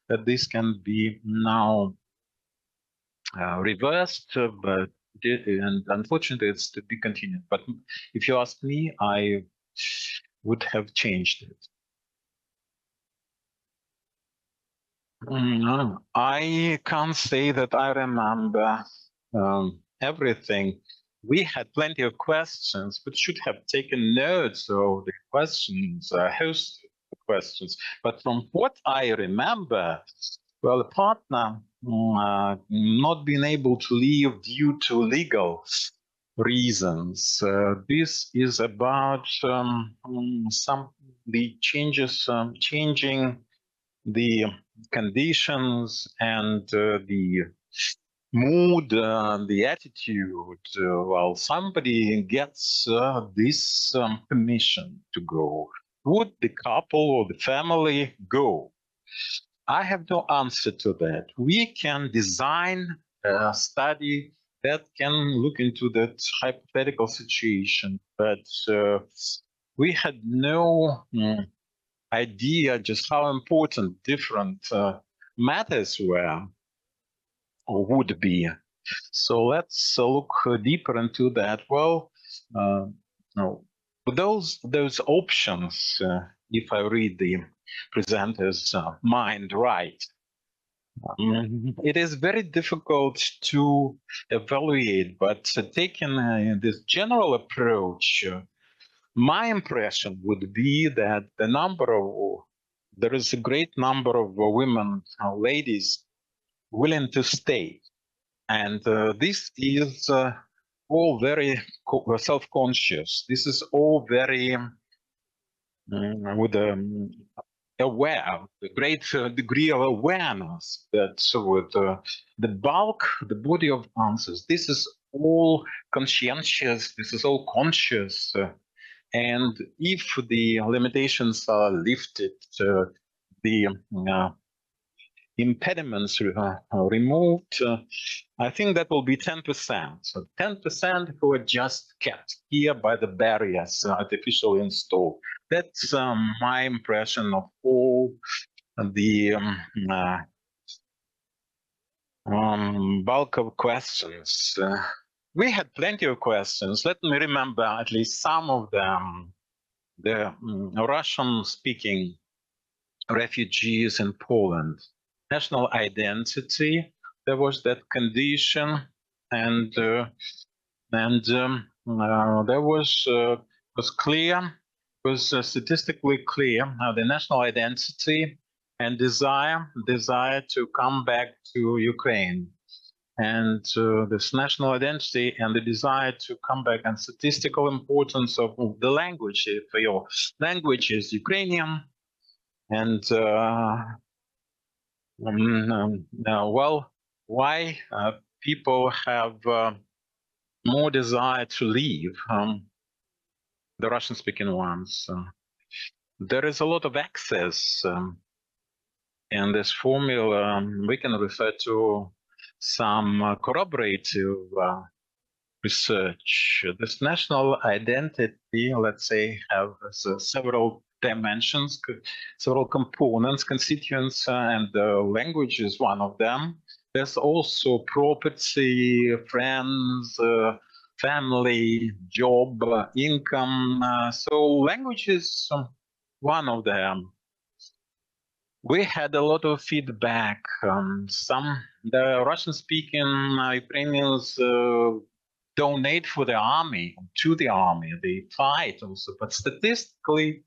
that this can be now reversed, but and unfortunately it's to be continued. But if you ask me, I would have changed it. I can't say that I remember everything. We had plenty of questions, but should have taken notes of the questions, host questions. But from what I remember, well, a partner not being able to leave due to legal reasons. This is about the changes, changing the conditions and the mood, the attitude. While somebody gets this permission to go, would the couple or the family go? I have no answer to that. We can design a study that can look into that hypothetical situation, but we had no idea just how important different matters were or would be. So let's look deeper into that. Well, those options, if I read the presenter's mind right, it is very difficult to evaluate, but taking this general approach, my impression would be that there is a great number of women, ladies, willing to stay. And this is all very self-conscious. This is all very with aware, a great degree of awareness that with the bulk, the body of answers, this is all conscientious, this is all conscious. And if the limitations are lifted, the impediments removed, I think that will be 10%. So 10% who are just kept here by the barriers artificially installed. That's my impression of all the bulk of questions. We had plenty of questions. Let me remember at least some of them. The Russian-speaking refugees in Poland, national identity. There was that condition, and there was clear, was statistically clear the national identity and desire to come back to Ukraine. And this national identity and the desire to come back, and statistical importance of the language. If your language is Ukrainian, and well, why people have more desire to leave, the Russian-speaking ones. There is a lot of access, and this formula we can refer to some corroborative research. This national identity, let's say, has several dimensions, several components, constituents, and language is one of them. There's also property, friends, family, job, income. So language is one of them. We had a lot of feedback. The Russian-speaking Ukrainians donate for the army, to the army. They fight also, but statistically,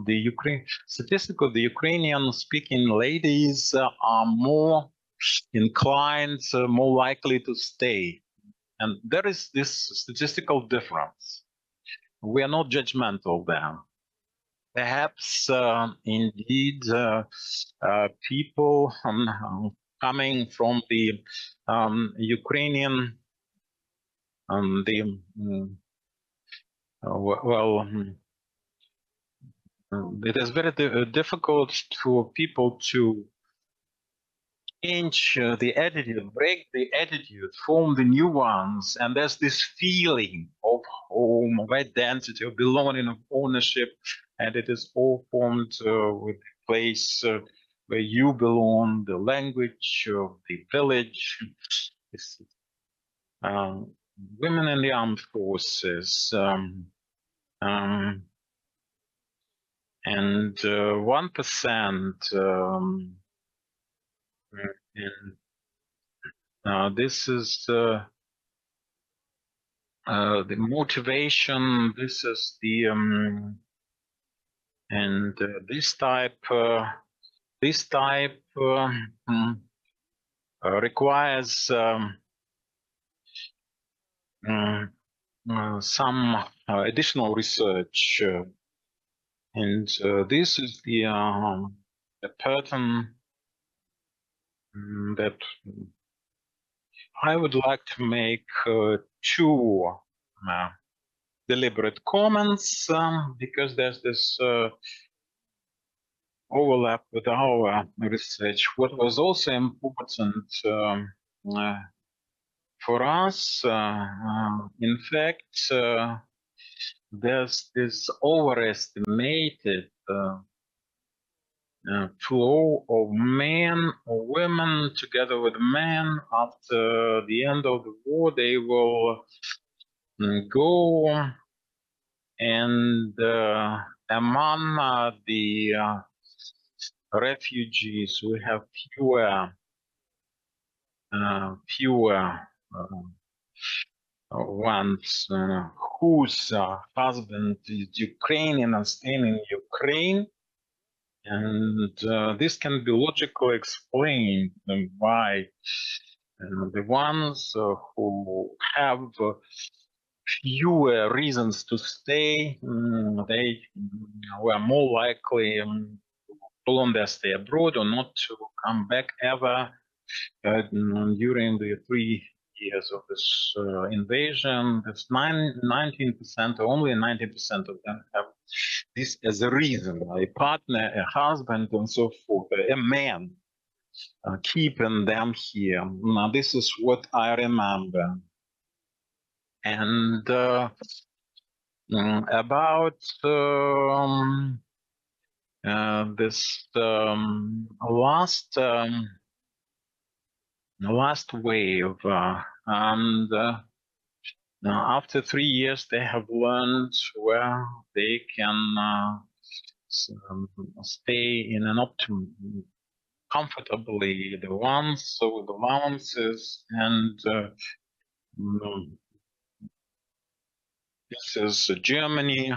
the Ukrainian-speaking ladies are more inclined, more likely to stay, and there is this statistical difference. We are not judgmental there. Perhaps indeed people coming from the Ukrainian, it is very difficult for people to change the attitude, break the attitude, form the new ones, and there's this feeling of home, of identity, of belonging, of ownership, and it is all formed with the place where you belong, the language of the village. Women in the armed forces, and 1%. This is the motivation. This is the and this type requires some additional research, and this is the pattern that I would like to make two deliberate comments, because there's this overlap with our research. What was also important for us, in fact, there's this overestimated flow of men or women together with men. After the end of the war, they will go, and among the refugees, we have fewer ones whose husband is Ukrainian and staying in Ukraine. And this can be logically explained by the ones who have fewer reasons to stay. They were more likely to prolong their stay abroad or not to come back ever during the 3 years of this invasion. That's 19%, only 19% of them have this as a reason, a partner, a husband, and so forth, a man keeping them here. Now, this is what I remember. And about this last wave, and after 3 years, they have learned where they can stay in an optimum, comfortably, the ones with allowances, and this is Germany.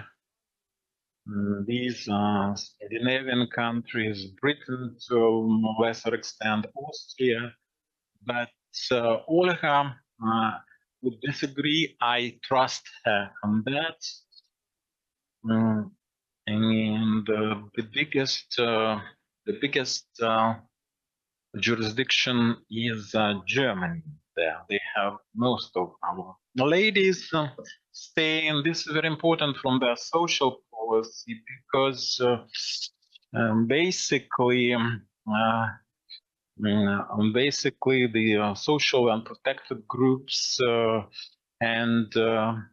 These are Scandinavian countries, Britain to a lesser extent, Austria, but Olga would disagree. I trust her on that. And the biggest jurisdiction is Germany. There, they have most of our ladies staying. This is very important from their social policy because basically the social and protected groups and the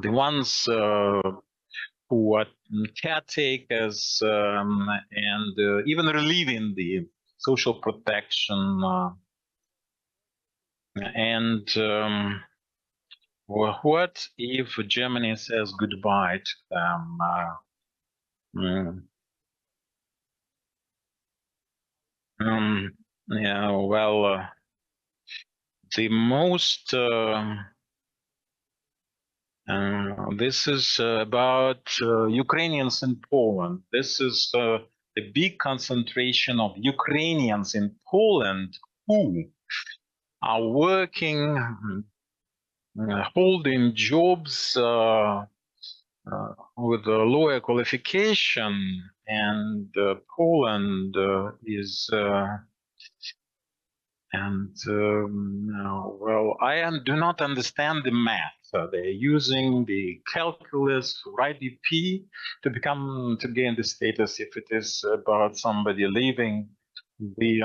ones who are caretakers and even relieving the social protection and what if Germany says goodbye to them? Yeah, well, the most this is about Ukrainians in Poland. This is a big concentration of Ukrainians in Poland who are working, holding jobs with a lower qualification, and Poland is well, I do not understand the math. They're using the calculus for IDP to gain the status if it is about somebody leaving the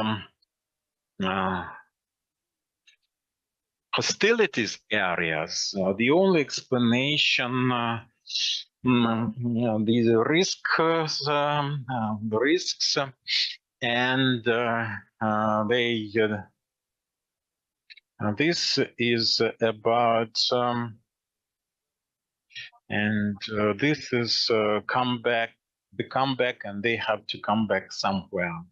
hostilities areas. The only explanation, these risks, and they. This is about, and this is the comeback, and they have to come back somewhere.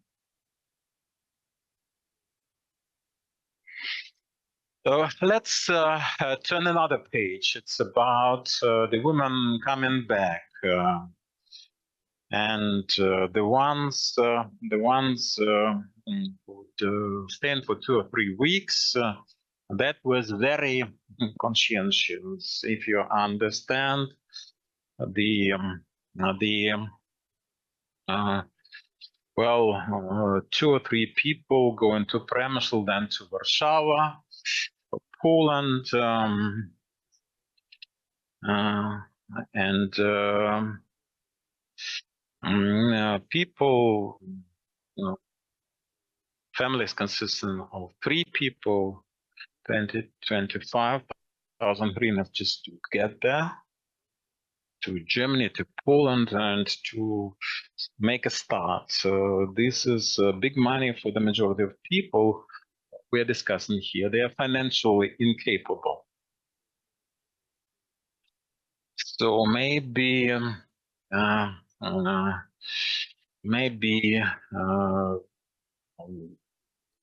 Let's turn another page. It's about the women coming back, and the ones who would stay for 2 or 3 weeks. That was very conscientious. If you understand the well, 2 or 3 people going to Przemysl, then to Warsaw, Poland, and people, families consisting of 3 people, 25,000 hryvnias just to get there, to Germany, to Poland, and to make a start. So this is big money for the majority of people we are discussing here. They are financially incapable. So maybe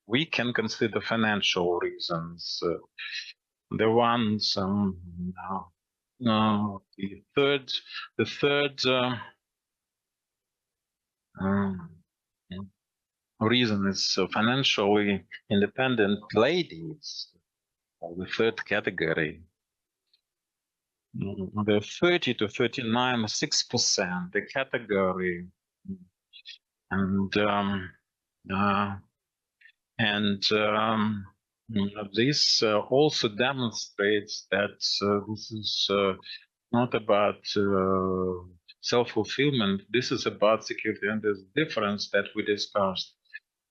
we can consider financial reasons. The ones, the third reason is financially independent ladies. the third category. The 30 to 39, 6%, the category. This also demonstrates that this is not about self-fulfillment. This is about security, and there's difference that we discussed.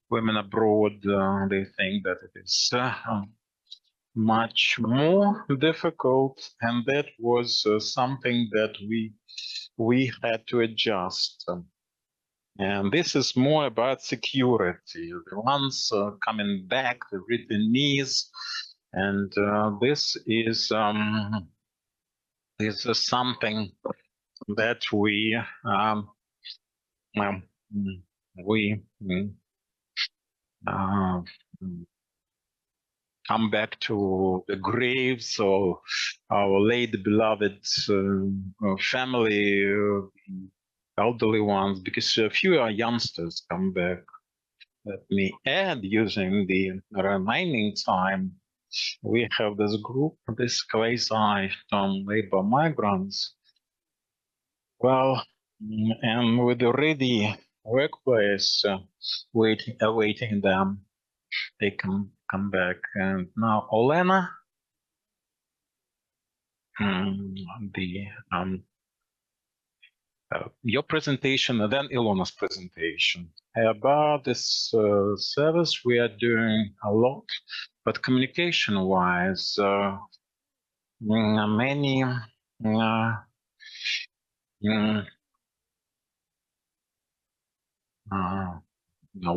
Women abroad, they think that it is much more difficult, and that was something that we had to adjust. And this is more about security. The ones coming back, the returnees, and this is something that we come back to the graves of our late beloved family, elderly ones, because fewer youngsters come back. Let me add, using the remaining time, we have this group, this quasi-labor migrants. Well, and with the ready workplace awaiting them, they can come back. And now, Olena, your presentation, and then Ilona's presentation. About this service, we are doing a lot, but communication-wise, many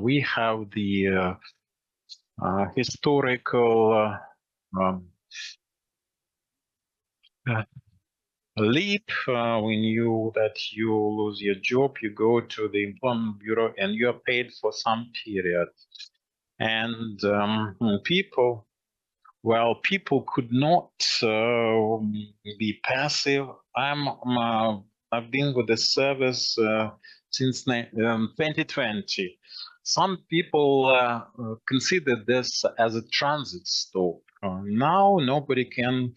we have the historical leap. We knew that you lose your job, you go to the employment bureau, and you are paid for some period. And people could not be passive. I've been with the service since 2020. Some people consider this as a transit stop. Now nobody can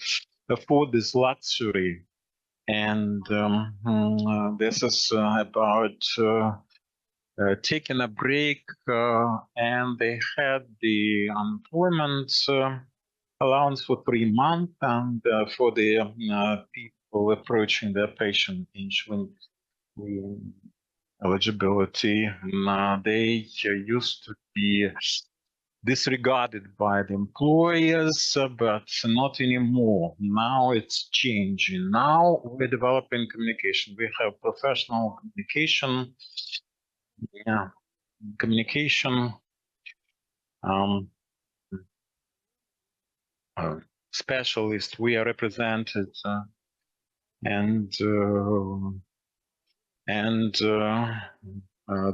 afford this luxury, and this is about taking a break, and they had the unemployment allowance for 3 months, and for the people approaching their patient age eligibility, they used to be disregarded by the employers, but not anymore. Now it's changing. Now we're developing communication. We have professional communication, specialist. We are represented, and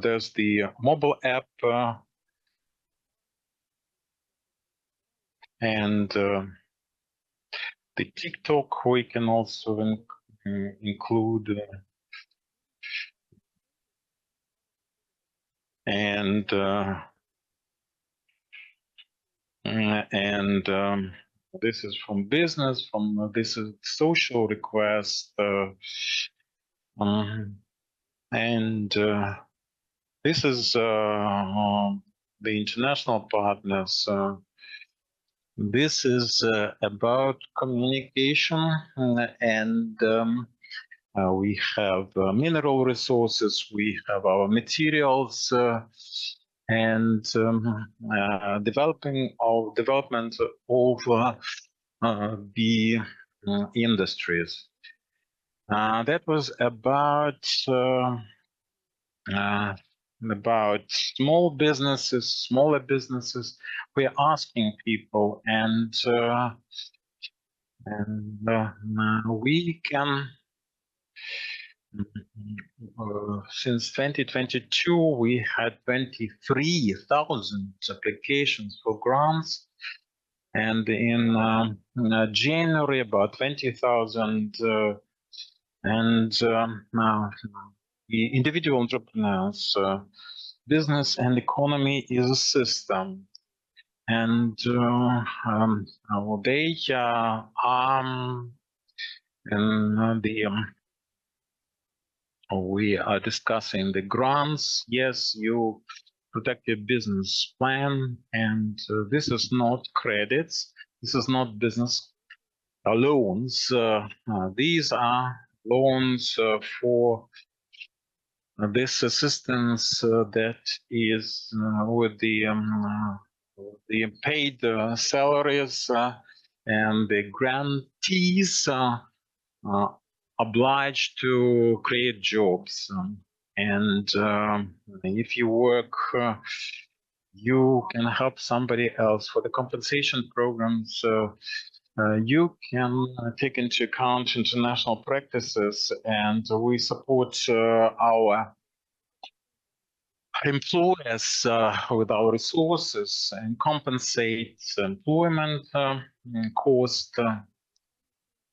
there's the mobile app, and the TikTok. We can also include, and this is from business, this is social request, and this is the international partners. This is about communication, and we have mineral resources, we have our materials, and development of the industries. That was about small businesses, smaller businesses. We're asking people, and we can. Since 2022, we had 23,000 applications for grants, and in January about 20,000. And the individual entrepreneurs, business and economy is a system. and they are in we are discussing the grants. Yes, you protect your business plan, and this is not credits. This is not business loans. These are loans for this assistance that is with the paid salaries and the grantees obliged to create jobs. And if you work, you can help somebody else. For the compensation programs, you can take into account international practices, and we support our employers with our resources and compensate employment cost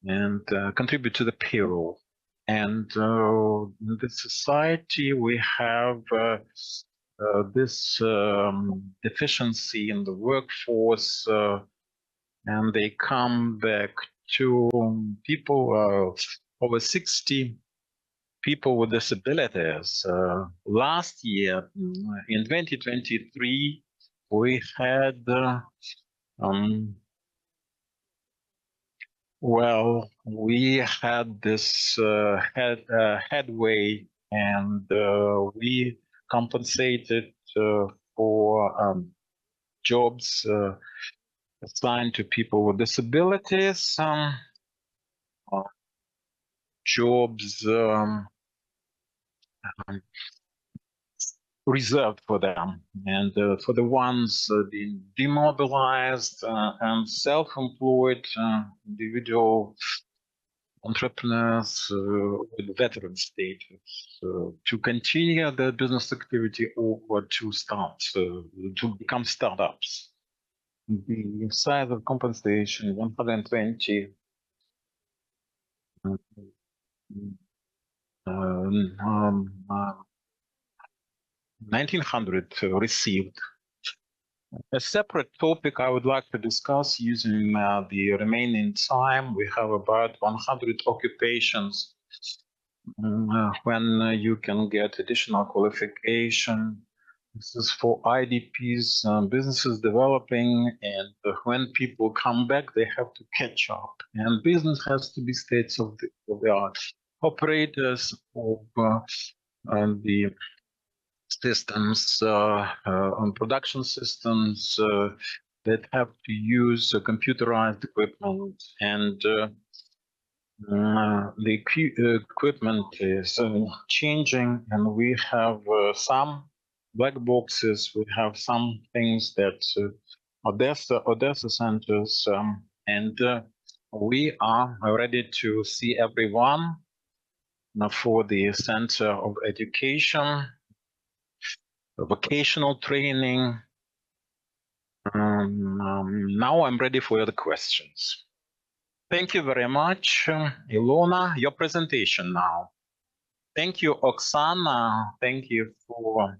and contribute to the payroll. And in the society, we have this deficiency in the workforce, and they come back to people over 60 people with disabilities. Last year, in 2023, we had we had this headway, and we compensated for jobs assigned to people with disabilities, jobs reserved for them, and for the ones being demobilized and self-employed individual entrepreneurs with veteran status to continue their business activity or to start to become startups. The size of compensation 120 1900 received. A separate topic I would like to discuss using the remaining time. We have about 100 occupations when you can get additional qualification. This is for IDPs, businesses developing, and when people come back, they have to catch up. And business has to be states of the art. Operators of the systems, on production systems that have to use computerized equipment, and the equipment is changing, and we have some black boxes. We have some things that Odessa centers, and we are ready to see everyone for the Center of Education, vocational training. Now I'm ready for your questions. Thank you very much. Ilona, your presentation now. Thank you, Oksana. Thank you for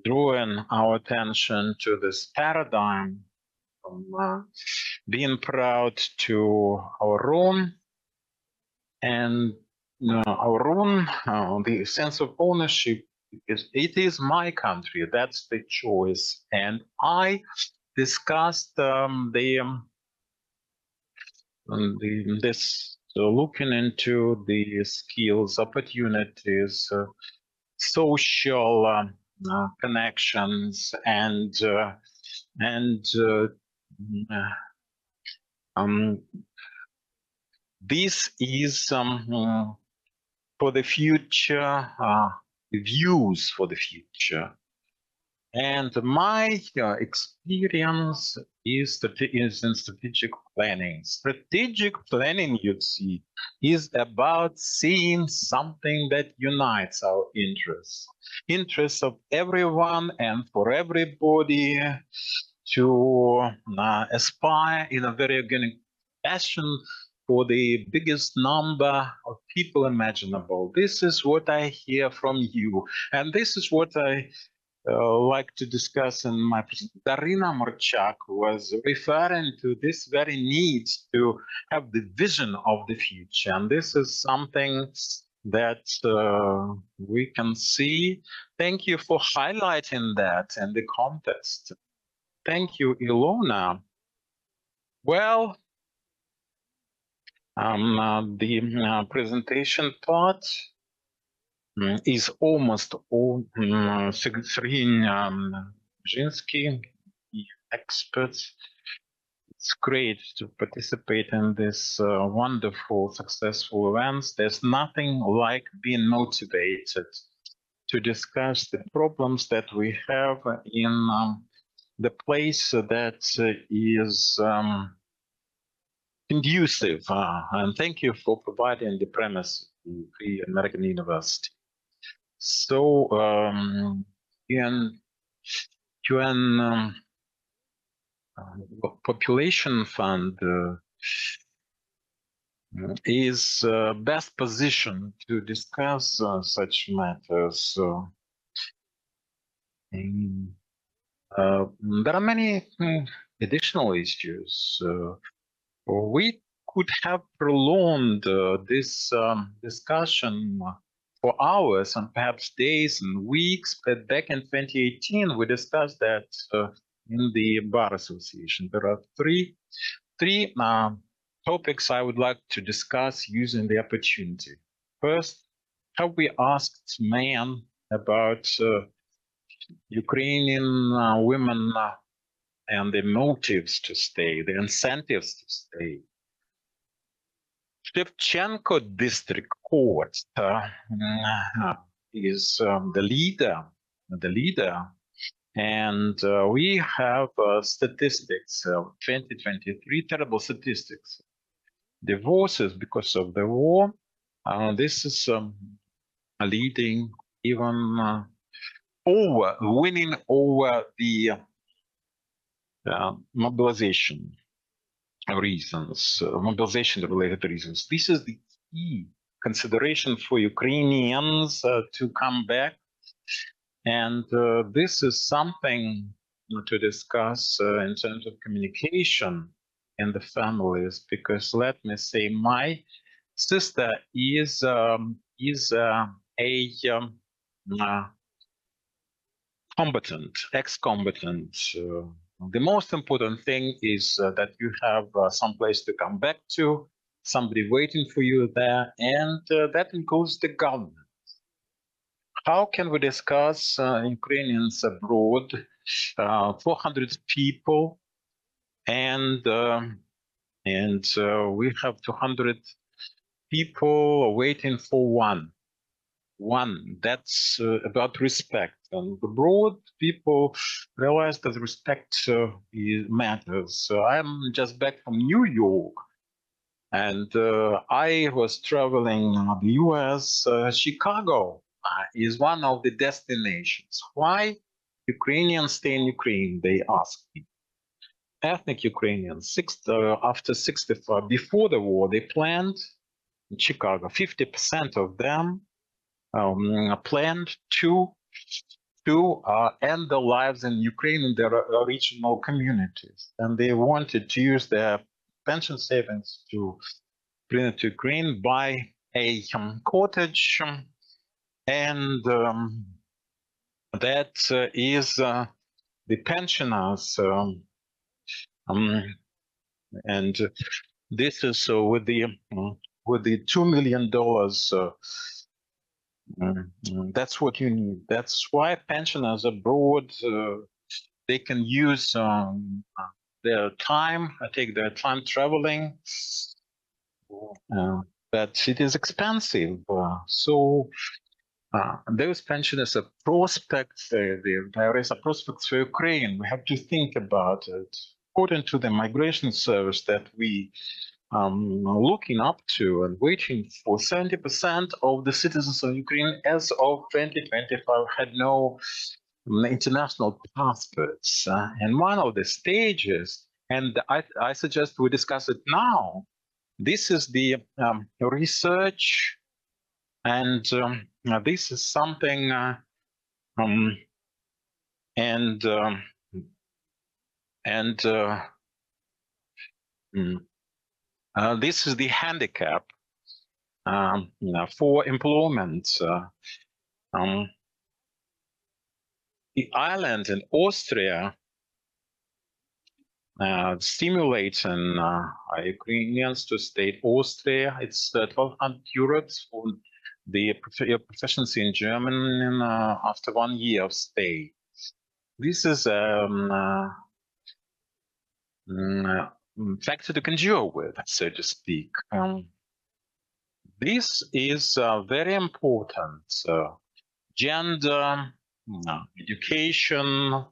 drawing our attention to this paradigm, from being proud to our own, and our own, the sense of ownership, because it is my country, that's the choice. And I discussed looking into the skills, opportunities, social connections, and this is for the future, views for the future. And my experience is in strategic planning. Strategic planning, you see, is about seeing something that unites our interests of everyone and for everybody to aspire in a very organic fashion for the biggest number of people imaginable. This is what I hear from you, and this is what I like to discuss in my presentation. Darina Morchak was referring to this very need to have the vision of the future. And this is something that we can see. Thank you for highlighting that in the context. Thank you, Ilona. Well, the presentation part is almost all Sergei Brzezinski, experts. It's great to participate in this wonderful, successful events. There's nothing like being motivated to discuss the problems that we have in the place that is conducive. And thank you for providing the premise to the American University. So, UN Population Fund is best positioned to discuss such matters. There are many additional issues. We could have prolonged this discussion for hours and perhaps days and weeks, but back in 2018, we discussed that in the Bar Association. There are three topics I would like to discuss using the opportunity. First, have we asked men about Ukrainian women and the motives to stay, the incentives to stay? Shevchenko District Court is the leader, and we have statistics, 2023, terrible statistics. Divorces because of the war, this is leading even winning over the mobilization reasons, mobilization-related reasons. This is the key consideration for Ukrainians to come back. And this is something to discuss in terms of communication in the families, because let me say, my sister is combatant, ex-combatant. The most important thing is that you have some place to come back to, somebody waiting for you there, and that includes the government. How can we discuss Ukrainians abroad, 400 people, and we have 200 people waiting for one. That's about respect. And abroad, people realize that respect matters. I'm just back from New York, and I was traveling the US. Chicago is one of the destinations. Why Ukrainians stay in Ukraine, they ask me. Ethnic Ukrainians, after 65, before the war, they planned in Chicago, 50% of them planned to end their lives in Ukraine in their original communities. And they wanted to use their pension savings to bring it to Ukraine, buy a cottage, and that is the pensioners. And this is with the $2 million. That's what you need. That's why pensioners abroad, they can use their time, take their time traveling, but it is expensive. So those pensioners are prospects, there is a prospects for Ukraine. We have to think about it. According to the migration service that we looking up to and waiting for, 70% of the citizens of Ukraine as of 2025 had no international passports. And one of the stages, and I suggest we discuss it now, this is the research, and this is something And this is the handicap for employment. The Ireland and Austria stimulating Ukrainians to stay Austria. It's 1,200 euros for the proficiency in German after 1 year of stay. This is factor to conjure with, so to speak. This is very important. Gender, education,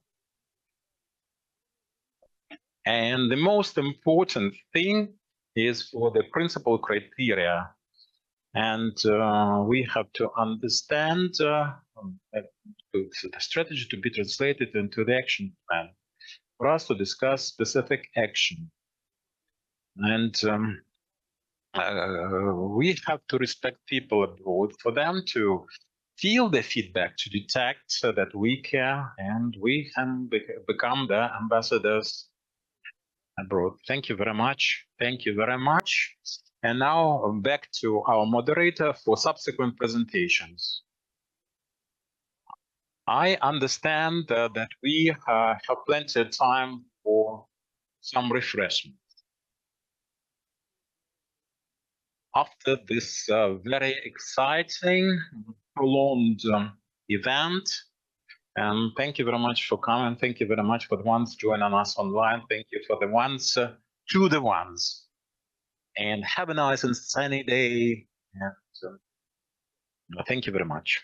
and the most important thing is for the principal criteria. And we have to understand the strategy to be translated into the action plan for us to discuss specific action. And we have to respect people abroad for them to feel the feedback, to detect that we care, and we can become the ambassadors abroad. Thank you very much. Thank you very much. And now back to our moderator for subsequent presentations. I understand that we have plenty of time for some refreshment. After this very exciting, prolonged event, and thank you very much for coming. Thank you very much for the ones joining us online. Thank you for the ones to the ones. And have a nice and sunny day. And thank you very much.